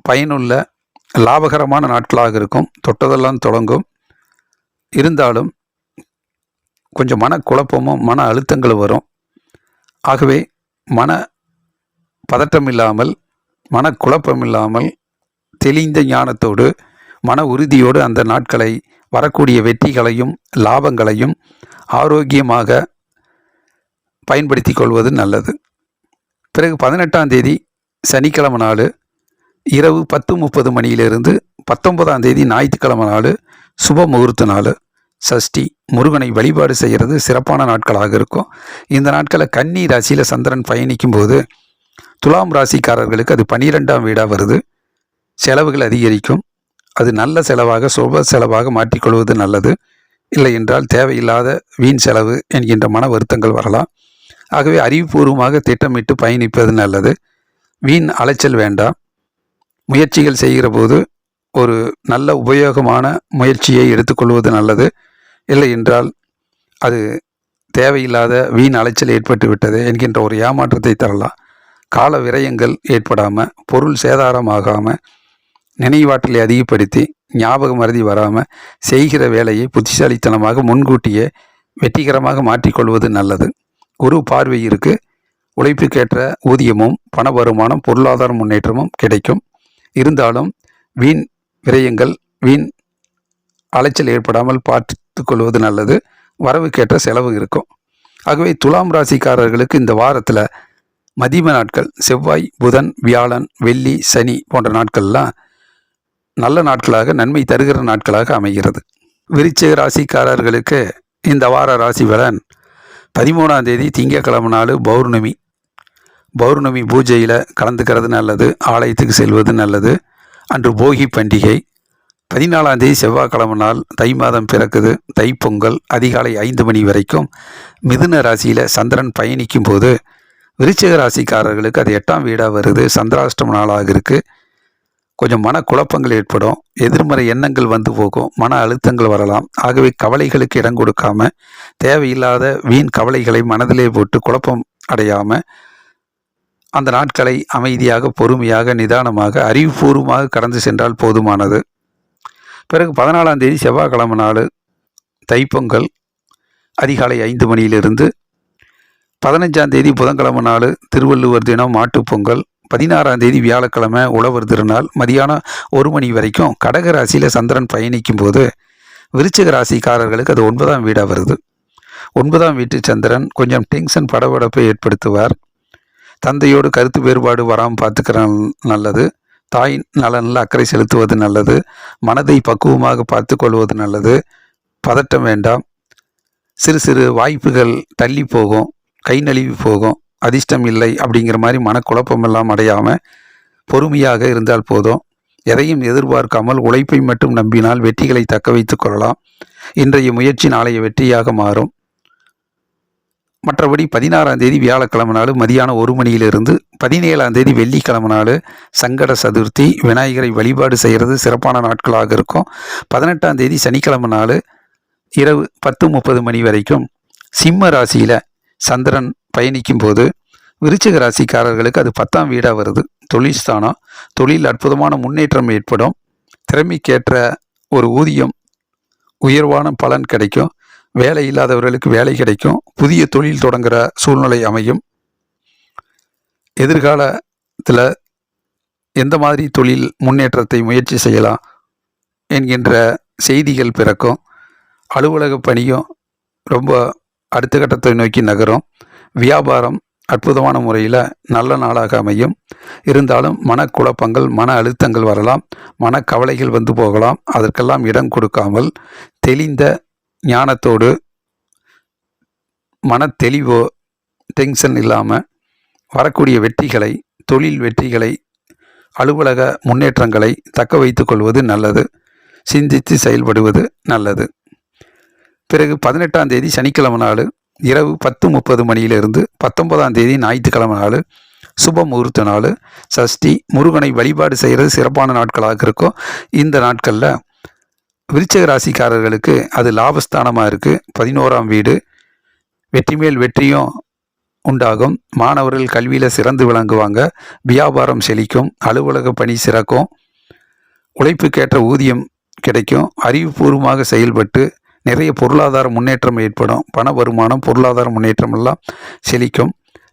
பயனுள்ள லாபகரமான நாட்களாக இருக்கும். தொட்டதெல்லாம் தொடங்கும். இருந்தாலும் கொஞ்சம் மனக்குழப்பமும் மன அழுத்தங்களும் வரும். ஆகவே மன பதட்டம் இல்லாமல், மனக்குழப்பம் இல்லாமல், தெளிந்த ஞானத்தோடு, மன உறுதியோடு அந்த நாட்களை, வரக்கூடிய வெற்றிகளையும் லாபங்களையும் ஆரோக்கியமாக பயன்படுத்தி கொள்வது நல்லது. பிறகு 18ஆம் தேதி சனிக்கிழமை நாள் இரவு 10:30 மணியிலிருந்து 19ஆம் தேதி ஞாயிற்றுக்கிழமை நாள் சுப முகூர்த்த நாள். சஷ்டி. முருகனை வழிபாடு செய்கிறது சிறப்பான நாட்களாக இருக்கும். இந்த நாட்களில் கன்னி ராசியில் சந்திரன் பயணிக்கும் போது துலாம் ராசிக்காரர்களுக்கு அது 12ஆம் வீடாக வருது. செலவுகள் அதிகரிக்கும். அது நல்ல செலவாக, சுப செலவாக மாற்றிக்கொள்வது நல்லது. இல்லை என்றால் தேவையில்லாத வீண் செலவு என்கின்ற மன வருத்தங்கள் வரலாம். ஆகவே அறிவுபூர்வமாக திட்டமிட்டு பயணிப்பது நல்லது. வீண் அலைச்சல் வேண்டாம். முயற்சிகள் செய்கிற போது ஒரு நல்ல உபயோகமான முயற்சியை எடுத்துக்கொள்வது நல்லது. இல்லை என்றால் அது தேவையில்லாத வீண் அலைச்சல் ஏற்பட்டு விட்டது என்கின்ற ஒரு ஏமாற்றத்தை தரலாம். கால விரயங்கள் ஏற்படாமல், பொருள் சேதாரமாகாமல், நினைவாற்றலை அதிகப்படுத்தி ஞாபக மறதி வராமல் செய்கிற வேலையை புத்திசாலித்தனமாக முன்கூட்டியே வெற்றிகரமாக மாற்றிக்கொள்வது நல்லது. குரு பார்வை இருக்குது. உழைப்புக்கேற்ற ஊதியமும் பண வருமானம் பொருளாதார முன்னேற்றமும் கிடைக்கும். இருந்தாலும் வீண் விரயங்கள் வீண் அலைச்சல் ஏற்படாமல் பார்த்து கொள்வது நல்லது. வரவுக்கேற்ற செலவு இருக்கும். ஆகவே துலாம் ராசிக்காரர்களுக்கு இந்த வாரத்தில் மதிம நாட்கள் செவ்வாய், புதன், வியாழன், வெள்ளி, சனி போன்ற நாட்கள்லாம் நல்ல நாட்களாக நன்மை தருகிற நாட்களாக அமைகிறது. விருச்சிக ராசிக்காரர்களுக்கு இந்த வார ராசி பலன் 13ஆம் தேதி திங்கட்கிழமை நாள் பௌர்ணமி பூஜையில் கலந்துக்கிறது நல்லது. ஆலயத்துக்கு செல்வது நல்லது. அன்று போகி பண்டிகை. 14ஆம் தேதி செவ்வாய்க்கிழமை நாள் தை மாதம் பிறக்குது. தைப்பொங்கல் அதிகாலை 5 மணி வரைக்கும் மிதுன ராசியில் சந்திரன் பயணிக்கும் போது விருச்சிக ராசிக்காரர்களுக்கு அது 8ஆம் வீடாக வருது. சந்திராஷ்டம நாளாக இருக்குது. கொஞ்சம் மனக்குழப்பங்கள் ஏற்படும். எதிர்மறை எண்ணங்கள் வந்து போகும். மன அழுத்தங்கள் வரலாம். ஆகவே கவலைகளுக்கு இடம் கொடுக்காம தேவையில்லாத வீண் கவலைகளை மனதிலே போட்டு குழப்பம் அடையாமல் அந்த நாட்களை அமைதியாக, பொறுமையாக, நிதானமாக, அறிவுபூர்வமாக கடந்து சென்றால் போதுமானது. பிறகு 14ஆம் தேதி செவ்வாய்க்கிழமை நாள் தைப்பொங்கல் அதிகாலை 5 மணியிலிருந்து 15ஆம் தேதி புதன்கிழமை நாள் திருவள்ளுவர் தினம் மாட்டுப்பொங்கல். 16ஆம் தேதி வியாழக்கிழமை உழவர் திருநாள். மதியானம் 1 மணி வரைக்கும் கடக ராசியில் சந்திரன் பயணிக்கும் போது விருச்சிக ராசிக்காரர்களுக்கு அது 9ஆம் வீடாக வருது. 9ஆம் வீட்டு சந்திரன் கொஞ்சம் டென்ஷன் படபடப்பை ஏற்படுத்துவார். தந்தையோடு கருத்து வேறுபாடு வராமல் பார்த்துக்கிற நல்லது. தாய் நலனில் அக்கறை செலுத்துவது நல்லது. மனதை பக்குவமாக பார்த்து கொள்வது நல்லது. பதட்டம் வேண்டாம். சிறு சிறு வாய்ப்புகள் தள்ளி போகும். கை நழுவி போகும். அதிர்ஷ்டம் இல்லை அப்படிங்கிற மாதிரி மனக்குழப்பமெல்லாம் அடையாமல் பொறுமையாக இருந்தால் போதும். எதையும் எதிர்பார்க்காமல் உழைப்பை மட்டும் நம்பினால் வெற்றிகளை தக்க வைத்துக் கொள்ளலாம். இன்றைய முயற்சி நாளைய வெற்றியாக மாறும். மற்றபடி 16ஆம் தேதி வியாழக்கிழமை நாள் மதியானம் 1 மணியிலிருந்து 17ஆம் தேதி வெள்ளிக்கிழமை நாள் சங்கட சதுர்த்தி. விநாயகரை வழிபாடு செய்கிறது சிறப்பான நாட்களாக இருக்கும். 18ஆம் தேதி சனிக்கிழமை நாள் இரவு 10:30 மணி வரைக்கும் சிம்ம ராசியில் சந்திரன் பயணிக்கும் போது விருச்சிக ராசிக்காரர்களுக்கு அது 10ஆம் வீடாக வருது. தொழில் ஸ்தானம். தொழில் அற்புதமான முன்னேற்றம் ஏற்படும். திறமைக்கேற்ற ஒரு ஊதியம், உயர்வான பலன் கிடைக்கும். வேலை இல்லாதவர்களுக்கு வேலை கிடைக்கும். புதிய தொழில் தொடங்குகிற சூழ்நிலை அமையும். எதிர்காலத்தில் எந்த மாதிரி தொழில் முன்னேற்றத்தை முயற்சி செய்யலாம் என்கின்ற செய்திகள் பிறக்கும். அலுவலக பணியும் ரொம்ப அடுத்த கட்டத்தை நோக்கி நகரும். வியாபாரம் அற்புதமான முறையில் நல்ல நாளாக அமையும். இருந்தாலும் மனக்குழப்பங்கள், மன அழுத்தங்கள் வரலாம். மனக்கவலைகள் வந்து போகலாம். அதற்கெல்லாம் இடம் கொடுக்காமல் தெளிந்த ஞானத்தோடு மனத்தெளிவோ டென்ஷன் இல்லாமல் வரக்கூடிய வெற்றிகளை, தொழில் வெற்றிகளை, அலுவலக முன்னேற்றங்களை தக்க வைத்து கொள்வது நல்லது. சிந்தித்து செயல்படுவது நல்லது. பிறகு 18ஆம் தேதி சனிக்கிழமை நாள் இரவு 10:30 மணியிலிருந்து 19ஆம் தேதி ஞாயிற்றுக்கிழமை நாள் சுப முகூர்த்த நாள். சஷ்டி. முருகனை வழிபாடு செய்கிறது சிறப்பான நாட்களாக இருக்கும். இந்த நாட்களில் விருச்சிக ராசிக்காரர்களுக்கு அது லாபஸ்தானமாக இருக்குது. 11ஆம் வீடு. வெற்றி மேல் வெற்றியும் உண்டாகும். மாணவர்கள் கல்வியில் சிறந்து விளங்குவாங்க. வியாபாரம் செழிக்கும். அலுவலக பணி சிறக்கும். உழைப்புக்கேற்ற ஊதியம் கிடைக்கும். அறிவுபூர்வமாக செயல்பட்டு நிறைய பொருளாதார முன்னேற்றம் ஏற்படும். பண வருமானம், பொருளாதார முன்னேற்றம் எல்லாம் செழிக்கும்.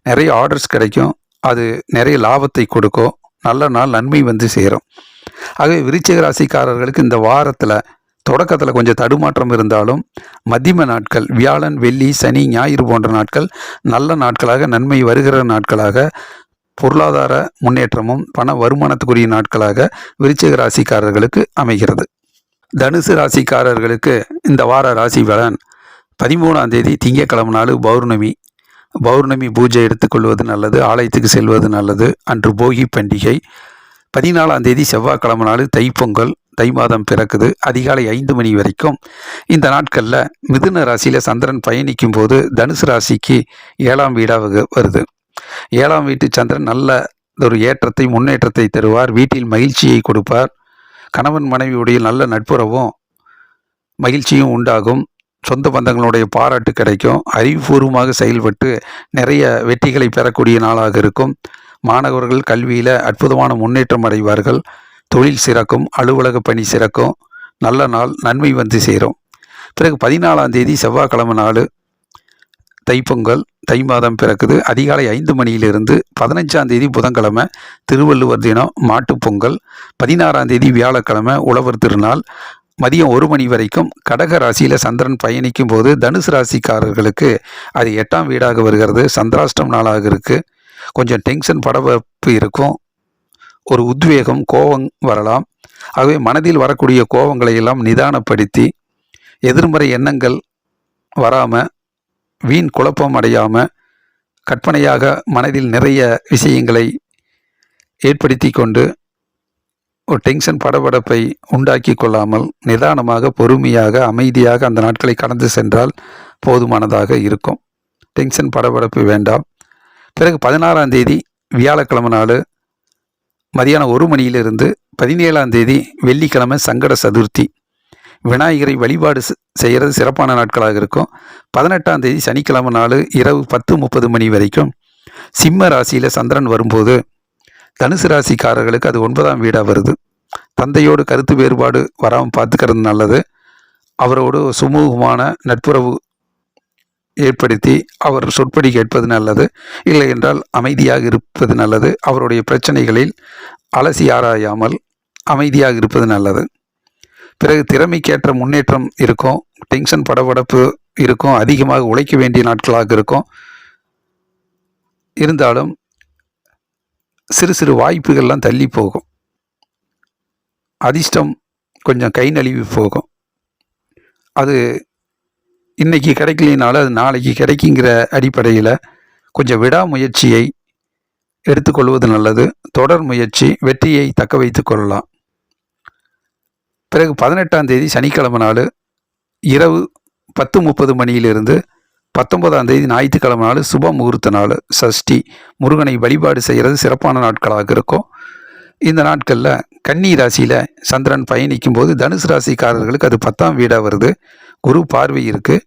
நிறைய ஆர்டர்ஸ் கிடைக்கும். அது நிறைய லாபத்தை கொடுக்கும். நல்ல நாள் நன்மை வந்து சேரும். ஆகவே விருச்சிக ராசிக்காரர்களுக்கு இந்த வாரத்தில் தொடக்கத்தில் கொஞ்சம் தடுமாற்றம் இருந்தாலும் மத்தியம நாட்கள் வியாழன், வெள்ளி, சனி, ஞாயிறு போன்ற நாட்கள் நல்ல நாட்களாக, நன்மை வருகிற நாட்களாக, பொருளாதார முன்னேற்றமும் பண வருமானத்துக்குரிய நாட்களாக விருச்சிக ராசிக்காரர்களுக்கு அமைகிறது. தனுசு ராசிக்காரர்களுக்கு இந்த வார ராசி பலன் 13ஆம் தேதி திங்கட்கிழமை நாள் பௌர்ணமி பூஜை எடுத்துக்கொள்வது நல்லது. ஆலயத்துக்கு செல்வது நல்லது. அன்று போகி பண்டிகை. 14ஆம் தேதி செவ்வாய்க்கிழமை நாள் தைப்பொங்கல். தை மாதம் பிறக்குது. அதிகாலை 5 மணி வரைக்கும் இந்த நாட்களில் மிதுன ராசியில் சந்திரன் பயணிக்கும் போது தனுசு ராசிக்கு 7ஆம் வீடாக வருது. 7ஆம் வீட்டு சந்திரன் நல்ல ஒரு ஏற்றத்தை, முன்னேற்றத்தை தருவார். வீட்டில் மகிழ்ச்சியை கொடுப்பார். கணவன் மனைவியுடைய நல்ல நட்புறவும் மகிழ்ச்சியும் உண்டாகும். சொந்த பந்தங்களுடைய பாராட்டு கிடைக்கும். அறிவுபூர்வமாக செயல்பட்டு நிறைய வெற்றிகளை பெறக்கூடிய நாளாக இருக்கும். மாணவர்கள் கல்வியில் அற்புதமான முன்னேற்றம் அடைவார்கள். தொழில் சிறக்கும். அலுவலக பணி சிறக்கும். நல்ல நாள் நன்மை வந்து சேரும். பிறகு 14ஆம் தேதி செவ்வாய்க்கிழமை நாள் தைப்பொங்கல் தை மாதம் பிறக்குது. அதிகாலை 5 மணியிலிருந்து 15ஆம் தேதி புதன்கிழமை திருவள்ளுவர் தினம் மாட்டுப்பொங்கல், 16ஆம் தேதி வியாழக்கிழமை உழவர் திருநாள். மதியம் 1 மணி வரைக்கும் கடக ராசியில் சந்திரன் பயணிக்கும் போது தனுசு ராசிக்காரர்களுக்கு அது 8ஆம் வீடாக வருகிறது. சந்திராஷ்டம் நாளாக இருக்குது. கொஞ்சம் டென்ஷன் படபடப்பு இருக்கும். ஒரு உத்வேகம் கோபம் வரலாம். ஆகவே மனதில் வரக்கூடிய கோபங்களை எல்லாம் நிதானப்படுத்தி எதிர்மறை எண்ணங்கள் வராமல் வீண் குழப்பம் அடையாமல் கற்பனையாக மனதில் நிறைய விஷயங்களை ஏற்படுத்தி கொண்டு ஒரு டென்ஷன் படபடப்பை உண்டாக்கி கொள்ளாமல் நிதானமாக பொறுமையாக அமைதியாக அந்த நாட்களை கடந்து சென்றால் போதுமானதாக இருக்கும். டென்ஷன் படபடப்பு வேண்டாம். பிறகு 16ஆம் தேதி வியாழக்கிழமை நாள் மதியானம் 1 மணியிலிருந்து 17ஆம் தேதி வெள்ளிக்கிழமை சங்கட சதுர்த்தி. விநாயகரை வழிபாடு செய்கிறது சிறப்பான நாட்களாக இருக்கும். 18ஆம் தேதி சனிக்கிழமை நாள் இரவு 10:30 மணி வரைக்கும் சிம்ம ராசியில் சந்திரன் வரும்போது தனுசு ராசிக்காரர்களுக்கு அது 9ஆம் வீடாக வருது. தந்தையோடு கருத்து வேறுபாடு வராமல் பார்த்துக்கிறது நல்லது. அவரோடு சுமூகமான நட்புறவு ஏற்படுத்தி அவர் சொற்படி கேட்பது நல்லது. இல்லை என்றால் அமைதியாக இருப்பது நல்லது. அவருடைய பிரச்சனைகளில் அலசி ஆராயாமல் அமைதியாக இருப்பது நல்லது. பிறகு திறமைக்கேற்ற முன்னேற்றம் இருக்கும். டென்ஷன் படபடப்பு இருக்கும். அதிகமாக உழைக்க வேண்டிய நாட்களாக இருக்கும். இருந்தாலும் சிறு சிறு வாய்ப்புகள்லாம் தள்ளி போகும். அதிர்ஷ்டம் கொஞ்சம் கை நழுவி போகும். அது இன்னைக்கு கிடைக்கலினாலும் அது நாளைக்கு கிடைக்குங்கிற அடிப்படையில் கொஞ்சம் விடாமுயற்சியை எடுத்துக்கொள்வது நல்லது. தொடர் முயற்சி வெற்றியை தக்க வைத்து கொள்ளலாம். பிறகு 18ஆம் தேதி சனிக்கிழமை நாள் இரவு 10:30 மணியிலிருந்து 19ஆம் தேதி ஞாயிற்றுக்கிழமை நாள் சுப முகூர்த்த நாள். சஷ்டி முருகனை வழிபாடு செய்கிறது சிறப்பான நாட்களாக இருக்கும். இந்த நாட்களில் கன்னி ராசியில் சந்திரன் பயணிக்கும் போது தனுசு ராசிக்காரர்களுக்கு அது 10ஆம் வீடாக வருது. குரு பார்வை இருக்குது.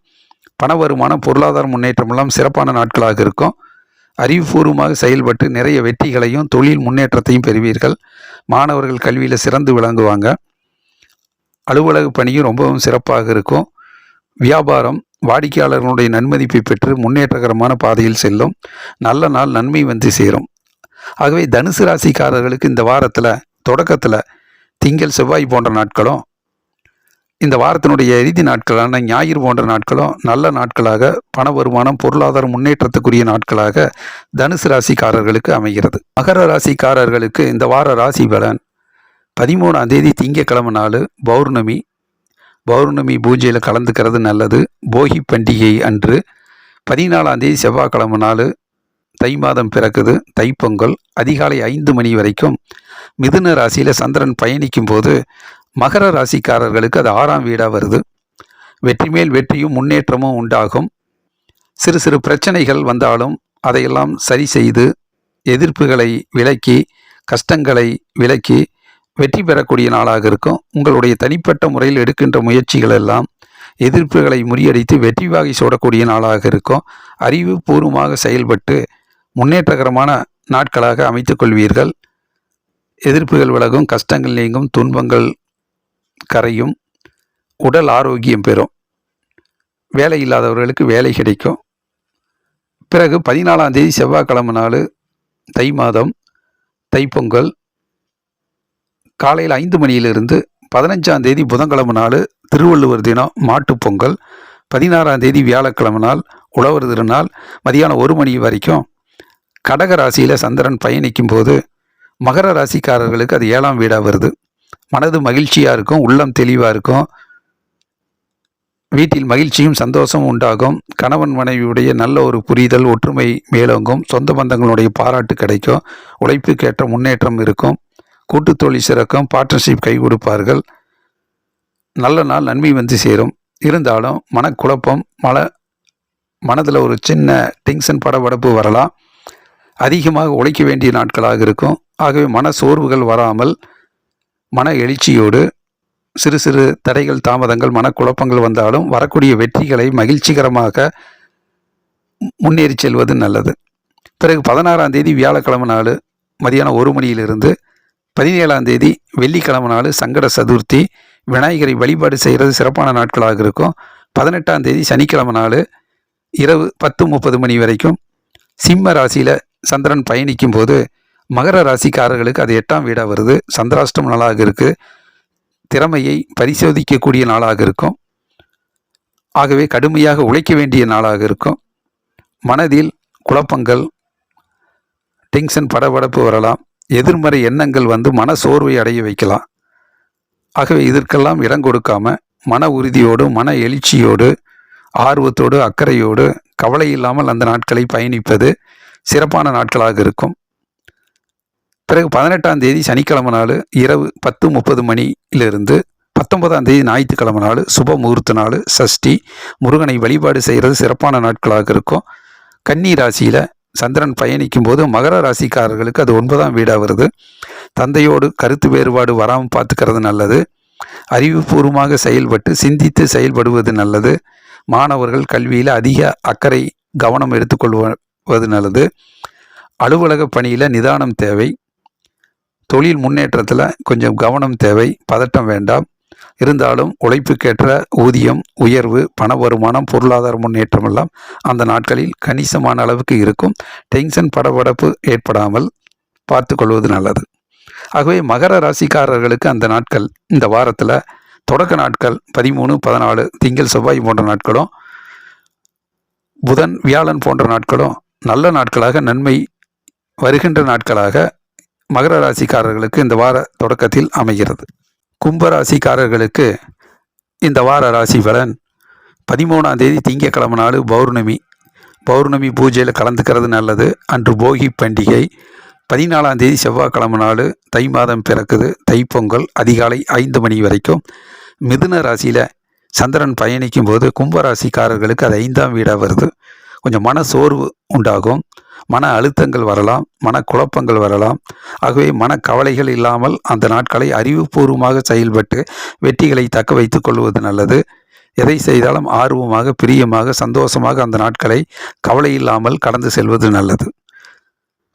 பண வருமானம் பொருளாதார முன்னேற்றமெல்லாம் சிறப்பான நாட்களாக இருக்கும். அறிவுபூர்வமாக செயல்பட்டு நிறைய வெற்றிகளையும் தொழில் முன்னேற்றத்தையும் பெறுவீர்கள். மாணவர்கள் கல்வியில் சிறந்து விளங்குவாங்க. அலுவலக பணியும் ரொம்பவும் சிறப்பாக இருக்கும். வியாபாரம் வாடிக்கையாளர்களுடைய நன்மதிப்பை பெற்று முன்னேற்றகரமான பாதையில் செல்லும். நல்ல நாள் நன்மை வந்து சேரும். ஆகவே தனுசு ராசிக்காரர்களுக்கு இந்த வாரத்தில் தொடக்கத்தில் திங்கள் செவ்வாய் போன்ற நாட்களும் இந்த வாரத்தினுடைய இறுதி நாட்களான ஞாயிறு போன்ற நாட்களும் நல்ல நாட்களாக பண வருமானம் பொருளாதார முன்னேற்றத்துக்குரிய நாட்களாக தனுசு ராசிக்காரர்களுக்கு அமைகிறது. மகர ராசிக்காரர்களுக்கு இந்த வார ராசி பலன் 13ஆம் தேதி திங்கக்கிழமை நாள் பௌர்ணமி பூஜையில் கலந்துக்கிறது நல்லது. போகி பண்டிகை அன்று 14ஆம் தேதி செவ்வாய்க்கிழமை நாள் தை மாதம் பிறக்குது. தைப்பொங்கல் அதிகாலை 5 மணி வரைக்கும் மிதுன ராசியில் சந்திரன் பயணிக்கும் போது மகர ராசிக்காரர்களுக்கு அது 6ஆம் வீடாக வருது. வெற்றி மேல் வெற்றியும் முன்னேற்றமும் உண்டாகும். சிறு சிறு பிரச்சனைகள் வந்தாலும் அதையெல்லாம் சரி செய்து எதிர்ப்புகளை விலக்கி கஷ்டங்களை விலக்கி வெற்றி பெறக்கூடிய நாளாக இருக்கும். உங்களுடைய தனிப்பட்ட முறையில் எடுக்கின்ற முயற்சிகள் எல்லாம் எதிர்ப்புகளை முறியடித்து வெற்றி வாகை சூடக்கூடிய நாளாக இருக்கும். அறிவுபூர்வமாக செயல்பட்டு முன்னேற்றகரமான நாட்களாக அமைத்துக் கொள்வீர்கள். எதிர்ப்புகள் விலகும். கஷ்டங்கள் நீங்கும். துன்பங்கள் கரையும். உடல் ஆரோக்கியம் பெறும். வேலை இல்லாதவர்களுக்கு வேலை கிடைக்கும். பிறகு 14ஆம் தேதி செவ்வாய்க்கிழமை நாள் தை மாதம் தைப்பொங்கல் காலையில் 5 மணியிலிருந்து 15ஆம் தேதி புதன்கிழமை நாள் திருவள்ளுவர் தினம் மாட்டுப்பொங்கல், 16ஆம் தேதி வியாழக்கிழமை நாள் உழவர் திருநாள். மதியானம் 1 மணி வரைக்கும் கடக ராசியில் சந்திரன் பயணிக்கும் போது மகர ராசிக்காரர்களுக்கு அது 7ஆம் வீடாக வருது. மனது மகிழ்ச்சியாக இருக்கும். உள்ளம் தெளிவாக இருக்கும். வீட்டில் மகிழ்ச்சியும் சந்தோஷமும் உண்டாகும். கணவன் மனைவியுடைய நல்ல ஒரு புரிதல் ஒற்றுமை மேலோங்கும். சொந்த பந்தங்களுடைய பாராட்டு கிடைக்கும். உழைப்புக்கேற்ற முன்னேற்றம் இருக்கும். கூட்டுத் தொழில் சிறக்கும். பார்ட்னர்ஷிப் கை கொடுப்பார்கள். நல்ல நாள் நன்மை வந்து சேரும். இருந்தாலும் மனக்குழப்பம் மனதில் ஒரு சின்ன டென்ஷன் படபடப்பு வரலாம். அதிகமாக உழைக்க வேண்டிய நாட்களாக இருக்கும். ஆகவே மன சோர்வுகள் வராமல் மன எழுச்சியோடு சிறு சிறு தடைகள் தாமதங்கள் மனக்குழப்பங்கள் வந்தாலும் வரக்கூடிய வெற்றிகளை மகிழ்ச்சிகரமாக முன்னேறி செல்வது நல்லது. பிறகு 16ஆம் தேதி வியாழக்கிழமை நாள் மதியானம் 1 மணியிலிருந்து 17ஆம் தேதி வெள்ளிக்கிழமை நாள் சங்கட சதுர்த்தி. விநாயகரை வழிபாடு செய்கிறது சிறப்பான நாட்களாக இருக்கும். 18ஆம் தேதி சனிக்கிழமை நாள் இரவு 10:30 மணி வரைக்கும் சிம்ம ராசியில் சந்திரன் பயணிக்கும் போது மகர ராசிக்காரர்களுக்கு அது 8ஆம் வீடாக வருது. சந்திராஷ்டம் நாளாக இருக்குது. திறமையை பரிசோதிக்கக்கூடிய நாளாக இருக்கும். ஆகவே கடுமையாக உழைக்க வேண்டிய நாளாக இருக்கும். மனதில் குழப்பங்கள், டென்ஷன், படபடப்பு வரலாம். எதிர்மறை எண்ணங்கள் வந்து மன சோர்வை அடைய வைக்கலாம். ஆகவே இதற்கெல்லாம் இடம் கொடுக்காம மன உறுதியோடு, மன எழுச்சியோடு, ஆர்வத்தோடு, அக்கறையோடு, கவலை இல்லாமல் அந்த நாட்களை பயணிப்பது சிறப்பான நாட்களாக இருக்கும். பிறகு 18ஆம் தேதி சனிக்கிழமை நாள் இரவு 10:30 மணியிலிருந்து 19ஆம் தேதி ஞாயிற்றுக்கிழமை நாள் சுப முகூர்த்த நாள், சஷ்டி, முருகனை வழிபாடு செய்கிறது சிறப்பான நாட்களாக இருக்கும். கன்னி ராசியில் சந்திரன் பயணிக்கும் போது மகர ராசிக்காரர்களுக்கு அது 9ஆம் வீடாக வருது. தந்தையோடு கருத்து வேறுபாடு வராமல் பார்த்துக்கிறது நல்லது. அறிவுபூர்வமாக செயல்பட்டு சிந்தித்து செயல்படுவது நல்லது. மாணவர்கள் கல்வியில் அதிக அக்கறை, கவனம் எடுத்துக்கொள்வது நல்லது. அலுவலக பணியில் நிதானம் தேவை. தொழில் முன்னேற்றத்தில் கொஞ்சம் கவனம் தேவை. பதட்டம் வேண்டாம். இருந்தாலும் உழைப்புக்கேற்ற ஊதியம், உயர்வு, பண வருமானம், பொருளாதார முன்னேற்றம் எல்லாம் அந்த நாட்களில் கணிசமான அளவுக்கு இருக்கும். டென்ஷன், படபடப்பு ஏற்படாமல் பார்த்து கொள்வது நல்லது. ஆகவே மகர ராசிக்காரர்களுக்கு அந்த நாட்கள், இந்த வாரத்தில் தொடக்க நாட்கள் 13, 14 திங்கள், செவ்வாய் போன்ற நாட்களும், புதன், வியாழன் போன்ற நாட்களும் நல்ல நாட்களாக, நன்மை வருகின்ற நாட்களாக மகர ராசிக்காரர்களுக்கு இந்த வார தொடக்கத்தில் அமைகிறது. கும்பராசிக்காரர்களுக்கு இந்த வார ராசி பலன்: 13ஆம் தேதி திங்கக்கிழமை நாள் பௌர்ணமி பூஜையில் கலந்துக்கிறது நல்லது. அன்று போகி பண்டிகை. 14ஆம் தேதி செவ்வாய்க்கிழமை நாள் தை மாதம் பிறக்குது. தைப்பொங்கல் அதிகாலை 5 மணி வரைக்கும். மிதுன ராசியில் சந்திரன் பயணிக்கும் போது கும்பராசிக்காரர்களுக்கு அது 5ஆம் வீடாக வருது. கொஞ்சம் மன சோர்வு உண்டாகும். மன அழுத்தங்கள் வரலாம். மனக்குழப்பங்கள் வரலாம். ஆகவே மனக்கவலைகள் இல்லாமல் அந்த நாட்களை அறிவுபூர்வமாக செயல்பட்டு வெற்றிகளை தக்க வைத்து கொள்வது நல்லது. எதை செய்தாலும் ஆர்வமாக, பிரியமாக, சந்தோஷமாக அந்த நாட்களை கவலை இல்லாமல் கடந்து செல்வது நல்லது.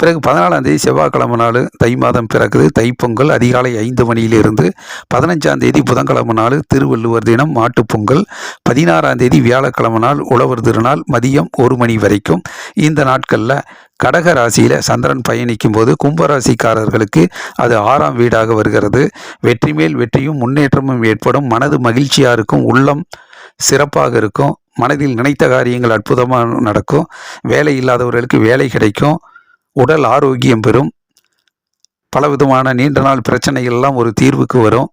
பிறகு 14ஆம் தேதி செவ்வாய்க்கிழமை நாள் தை மாதம் பிறக்குது. தைப்பொங்கல் அதிகாலை 5 மணியிலிருந்து. 15ஆம் தேதி புதன்கிழமை நாள் திருவள்ளுவர் தினம், மாட்டுப்பொங்கல். 16ஆம் தேதி வியாழக்கிழமை நாள் உழவர் திருநாள், மதியம் 1 மணி வரைக்கும். இந்த நாட்களில் கடக ராசியில் சந்திரன் பயணிக்கும் போது கும்பராசிக்காரர்களுக்கு அது 6ஆம் வீடாக வருகிறது. வெற்றி மேல் வெற்றியும் முன்னேற்றமும் ஏற்படும். மனது மகிழ்ச்சியாக இருக்கும். உள்ளம் சிறப்பாக இருக்கும். மனதில் நினைத்த காரியங்கள் அற்புதமாக நடக்கும். வேலை இல்லாதவர்களுக்கு வேலை கிடைக்கும். உடல் ஆரோக்கியம் பெறும். பலவிதமான நீண்ட நாள் பிரச்சனைகள் எல்லாம் ஒரு தீர்வுக்கு வரும்.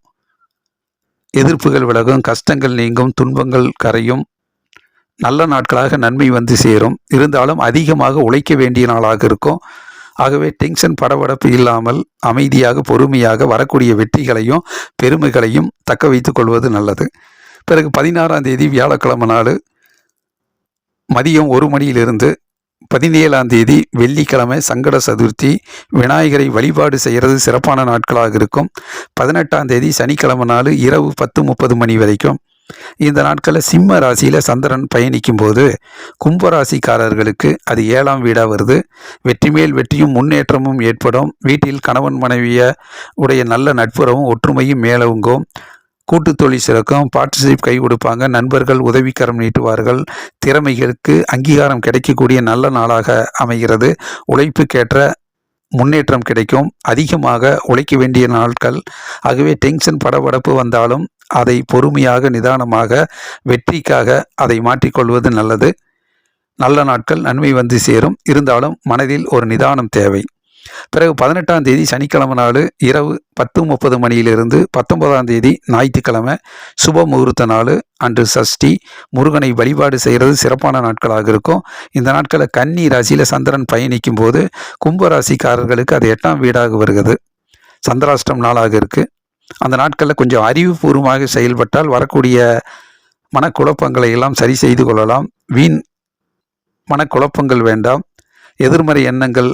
எதிர்ப்புகள் விலகும். கஷ்டங்கள் நீங்கும். துன்பங்கள் கரையும். நல்ல நாட்களாக நன்மை வந்து சேரும். இருந்தாலும் அதிகமாக உழைக்க வேண்டிய நாளாக இருக்கும். ஆகவே டென்ஷன், படபடப்பு இல்லாமல் அமைதியாக, பொறுமையாக வரக்கூடிய வெற்றிகளையும் பெருமைகளையும் தக்க வைத்து கொள்வது நல்லது. பிறகு 16ஆம் தேதி வியாழக்கிழமை நாள் மதியம் 1 மணியிலிருந்து 17ஆம் தேதி வெள்ளிக்கிழமை சங்கட சதுர்த்தி, விநாயகரை வழிபாடு செய்கிறது சிறப்பான நாட்களாக இருக்கும். 18ஆம் தேதி சனிக்கிழமை நாள் இரவு 10:30 மணி வரைக்கும். இந்த நாட்களில் சிம்ம ராசியில் சந்திரன் பயணிக்கும் போது கும்பராசிக்காரர்களுக்கு அது 7ஆம் வீடாக வருது. வெற்றி மேல் வெற்றியும் முன்னேற்றமும் ஏற்படும். வீட்டில் கணவன் மனைவிய உடைய நல்ல நட்புறவும் ஒற்றுமையும் மேலோங்கும். கூட்டு தொழில் சிறக்கும். பார்ட்னர்ஷிப் கை கொடுப்பாங்க. நண்பர்கள் உதவிக்கரம் நீட்டுவார்கள். திறமைகளுக்கு அங்கீகாரம் கிடைக்கக்கூடிய நல்ல நாளாக அமைகிறது. உழைப்புக்கேற்ற முன்னேற்றம் கிடைக்கும். அதிகமாக உழைக்க வேண்டிய நாட்கள். ஆகவே டென்ஷன், படபடப்பு வந்தாலும் அதை பொறுமையாக, நிதானமாக வெற்றிக்காக அதை மாற்றிக்கொள்வது நல்லது. நல்ல நாட்கள், நன்மை வந்து சேரும். இருந்தாலும் மனதில் ஒரு நிதானம் தேவை. பிறகு 18ஆம் தேதி சனிக்கிழமை நாள் இரவு 10:30 மணியிலிருந்து 19ஆம் தேதி ஞாயிற்றுக்கிழமை சுப முகூர்த்த நாள். அன்று சஷ்டி, முருகனை வழிபாடு செய்கிறது சிறப்பான நாட்களாக இருக்கும். இந்த நாட்களில் கன்னி ராசியில் சந்திரன் பயணிக்கும் போது கும்பராசிக்காரர்களுக்கு அது 8ஆம் வீடாக வருகிறது. சந்திராஷ்டம் நாளாக இருக்குது. அந்த நாட்களில் கொஞ்சம் அறிவுபூர்வமாக செயல்பட்டால் வரக்கூடிய மனக்குழப்பங்களை எல்லாம் சரி செய்து கொள்ளலாம். வீண் மனக்குழப்பங்கள் வேண்டாம். எதிர்மறை எண்ணங்கள்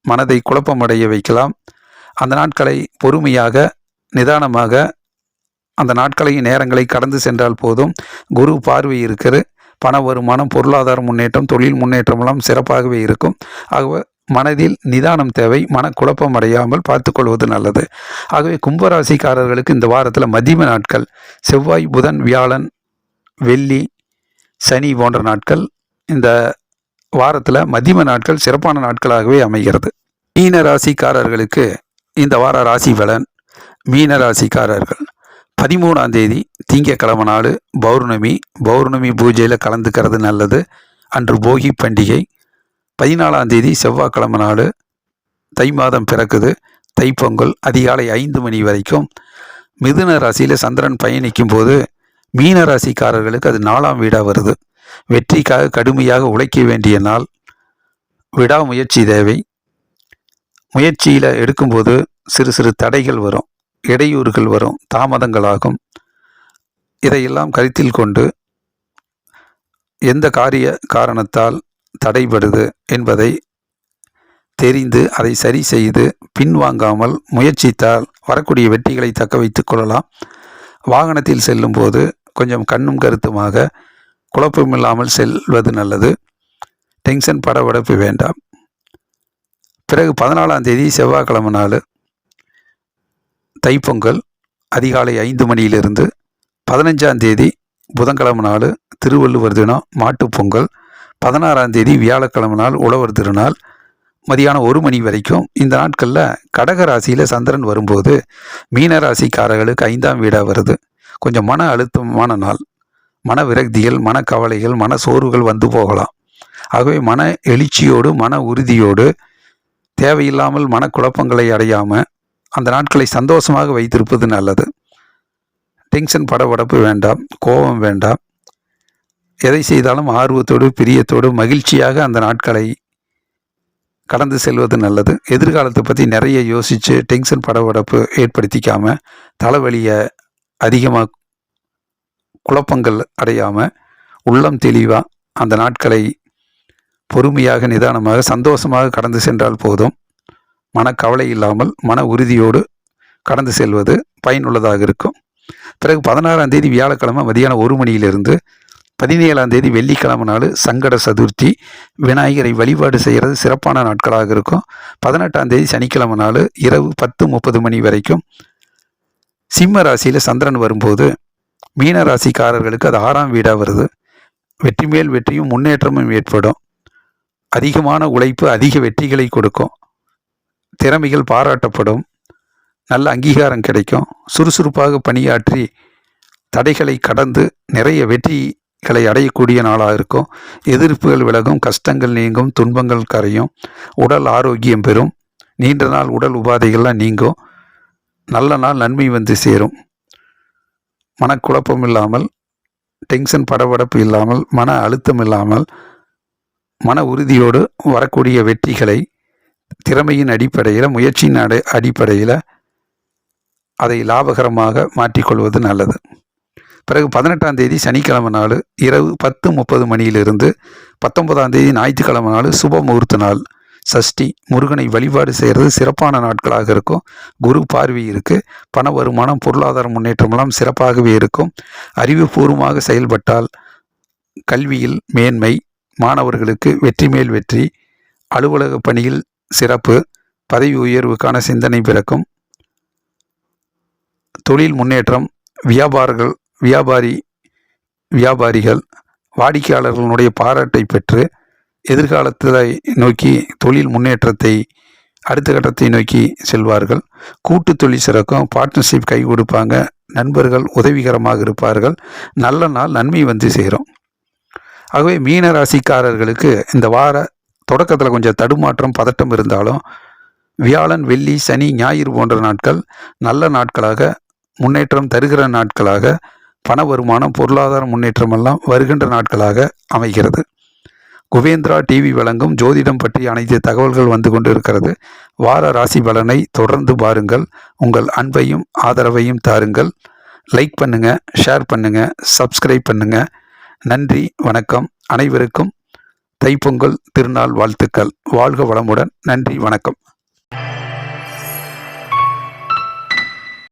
மனதை குழப்பமடைய வைக்கலாம். அந்த நாட்களை பொறுமையாக, நிதானமாக அந்த நாட்களை, நேரங்களை கடந்து சென்றால் போதும். குரு பார்வை இருக்கிறது. பண வருமானம், பொருளாதார முன்னேற்றம், தொழில் முன்னேற்றமெல்லாம் சிறப்பாகவே இருக்கும். ஆகவே மனதில் நிதானம் தேவை. மனக்குழப்பம் அடையாமல் பார்த்து கொள்வது நல்லது. ஆகவே கும்பராசிக்காரர்களுக்கு இந்த வாரத்தில் மதிய நாட்கள் செவ்வாய், புதன், வியாழன், வெள்ளி, சனி போன்ற நாட்கள் இந்த வாரத்தில் மதியம நாட்கள் சிறப்பான நாட்களாகவே அமைகிறது. மீன ராசிக்காரர்களுக்கு இந்த வார ராசி பலன். மீன ராசிக்காரர்கள் 13ஆம் தேதி திங்கக்கிழமை நாள் பௌர்ணமி பூஜையில் கலந்துக்கிறது நல்லது. அன்று போகி பண்டிகை. 14ஆம் தேதி செவ்வாய்க்கிழமை நாள் தை மாதம் பிறக்குது. தைப்பொங்கல் அதிகாலை 5 மணி வரைக்கும். மிதுன ராசியில் சந்திரன் பயணிக்கும் போது மீன ராசிக்காரர்களுக்கு அது 4ஆம் வீடாக வருது. வெற்றிக்காக கடுமையாக உழைக்க வேண்டிய நாள். விடாமுயற்சி தேவை. முயற்சியில் எடுக்கும்போது சிறு சிறு தடைகள் வரும், இடையூறுகள் வரும், தாமதங்களாகும். இதையெல்லாம் கருத்தில் கொண்டு எந்த காரணத்தால் தடைபடுது என்பதை தெரிந்து அதை சரி செய்து பின்வாங்காமல் முயற்சித்தால் வரக்கூடிய வெற்றிகளை தக்க வைத்துக் கொள்ளலாம். வாகனத்தில் செல்லும்போது கொஞ்சம் கண்ணும் கருத்துமாக குழப்பமில்லாமல் செல்வது நல்லது. டென்ஷன் படபடப்பு வேண்டாம். பிறகு 14ஆம் தேதி செவ்வாய்க்கிழமை நாள் தைப்பொங்கல் அதிகாலை 5 மணியிலிருந்து. 15ஆம் தேதி புதன்கிழமை நாள் திருவள்ளுவர் தினம் மாட்டுப்பொங்கல். 16ஆம் தேதி வியாழக்கிழமை நாள் உழவர் திருநாள் மதியானம் 1 மணி வரைக்கும். இந்த நாட்களில் கடக ராசியில் சந்திரன் வரும்போது மீனராசிக்காரர்களுக்கு 5ஆம் வீடாக வருது. கொஞ்சம் மன அழுத்தமான நாள். மன விரக்திகள், மன கவலைகள், மன சோர்வுகள் வந்து போகலாம். ஆகவே மன எழுச்சியோடு மன உறுதியோடு தேவையில்லாமல் மனக்குழப்பங்களை அடையாமல் அந்த நாட்களை சந்தோஷமாக வைத்திருப்பது நல்லது. டென்ஷன் படபடப்பு வேண்டாம், கோபம் வேண்டாம். எதை செய்தாலும் ஆர்வத்தோடு பிரியத்தோடு மகிழ்ச்சியாக அந்த நாட்களை கடந்து செல்வது நல்லது. எதிர்காலத்தை பற்றி நிறைய யோசித்து டென்ஷன் படபடப்பு ஏற்படுத்திக்காமல் தலைவலியை அதிகமாக குழப்பங்கள் அடையாமல் உள்ளம் தெளிவாக அந்த நாட்களை பொறுமையாக நிதானமாக சந்தோஷமாக கடந்து சென்றால் போதும். மனக்கவலை இல்லாமல் மன உறுதியோடு கடந்து செல்வது பயனுள்ளதாக இருக்கும். பிறகு 16ஆம் தேதி வியாழக்கிழமை மதியானம் 1 மணியிலிருந்து 17ஆம் தேதி வெள்ளிக்கிழமை நாள் சங்கட சதுர்த்தி. விநாயகரை வழிபாடு செய்கிறது சிறப்பான நாட்களாக இருக்கும். 18ஆம் தேதி சனிக்கிழமை நாள் இரவு 10:30 மணி வரைக்கும். சிம்ம ராசியில் சந்திரன் வரும்போது மீன ராசிக்காரர்களுக்கு அது 6ஆம் வீடாக வருது. வெற்றி மேல் வெற்றியும் முன்னேற்றமும் ஏற்படும். அதிகமான உழைப்பு அதிக வெற்றிகளை கொடுக்கும். திறமைகள் பாராட்டப்படும். நல்ல அங்கீகாரம் கிடைக்கும். சுறுசுறுப்பாக பணியாற்றி தடைகளை கடந்து நிறைய வெற்றிகளை அடையக்கூடிய நாளாக இருக்கும். எதிர்ப்புகள் விலகும், கஷ்டங்கள் நீங்கும், துன்பங்கள் கரையும், உடல் ஆரோக்கியம் பெறும், நீண்ட நாள் உடல் உபாதைகள்லாம் நீங்கும். நல்ல நாள் நன்மை வந்து சேரும். மனக்குழப்பம் இல்லாமல், டென்ஷன் படபடப்பு இல்லாமல், மன அழுத்தம் இல்லாமல், மன உறுதியோடு வரக்கூடிய வெற்றிகளை திறமையின் அடிப்படையில், முயற்சியின் அடிப்படையில் அதை லாபகரமாக மாற்றிக்கொள்வது நல்லது. பிறகு 18ஆம் தேதி சனிக்கிழமை நாள் இரவு 10:30 மணியிலிருந்து 19ஆம் தேதி ஞாயிற்றுக்கிழமை நாள் சுப முகூர்த்த நாள். சஷ்டி. முருகனை வழிபாடு செய்கிறது சிறப்பான நாட்களாக இருக்கும். குரு பார்வை இருக்குது. பண வருமானம், பொருளாதார முன்னேற்றமெல்லாம் சிறப்பாகவே இருக்கும். அறிவுபூர்வமாக செயல்பட்டால் கல்வியில் மேன்மை, மாணவர்களுக்கு வெற்றி மேல் வெற்றி, அலுவலக பணியில் சிறப்பு, பதவி உயர்வுக்கான சிந்தனை பிறக்கும், தொழில் முன்னேற்றம், வியாபாரிகள் வாடிக்கையாளர்களுடைய பாராட்டை பெற்று எதிர்காலத்தை நோக்கி தொழில் முன்னேற்றத்தை அடுத்த கட்டத்தை நோக்கி செல்வார்கள். கூட்டு தொழில் சிறக்கும். பார்ட்னர்ஷிப் கை கொடுப்பாங்க. நண்பர்கள் உதவிகரமாக இருப்பார்கள். நல்ல நாள் நன்மை வந்து சேரும். ஆகவே மீன ராசிக்காரர்களுக்கு இந்த வார தொடக்கத்தில் கொஞ்சம் தடுமாற்றம், பதட்டம் இருந்தாலும் வியாழன், வெள்ளி, சனி, ஞாயிறு போன்ற நாட்கள் நல்ல நாட்களாக, முன்னேற்றம் தருகிற நாட்களாக, பண வருமானம், பொருளாதார முன்னேற்றமெல்லாம் வருகின்ற நாட்களாக அமைகிறது. குபேந்திரா டிவி வழங்கும் ஜோதிடம் பற்றி அனைத்து தகவல்கள் வந்து கொண்டு இருக்கிறது. வார ராசி பலனை தொடர்ந்து பாருங்கள். உங்கள் அன்பையும் ஆதரவையும் தாருங்கள். லைக் பண்ணுங்க, ஷேர் பண்ணுங்க, சப்ஸ்கிரைப் பண்ணுங்க. நன்றி, வணக்கம். அனைவருக்கும் தைப்பொங்கல் திருநாள் வாழ்த்துக்கள். வாழ்க வளமுடன். நன்றி, வணக்கம்.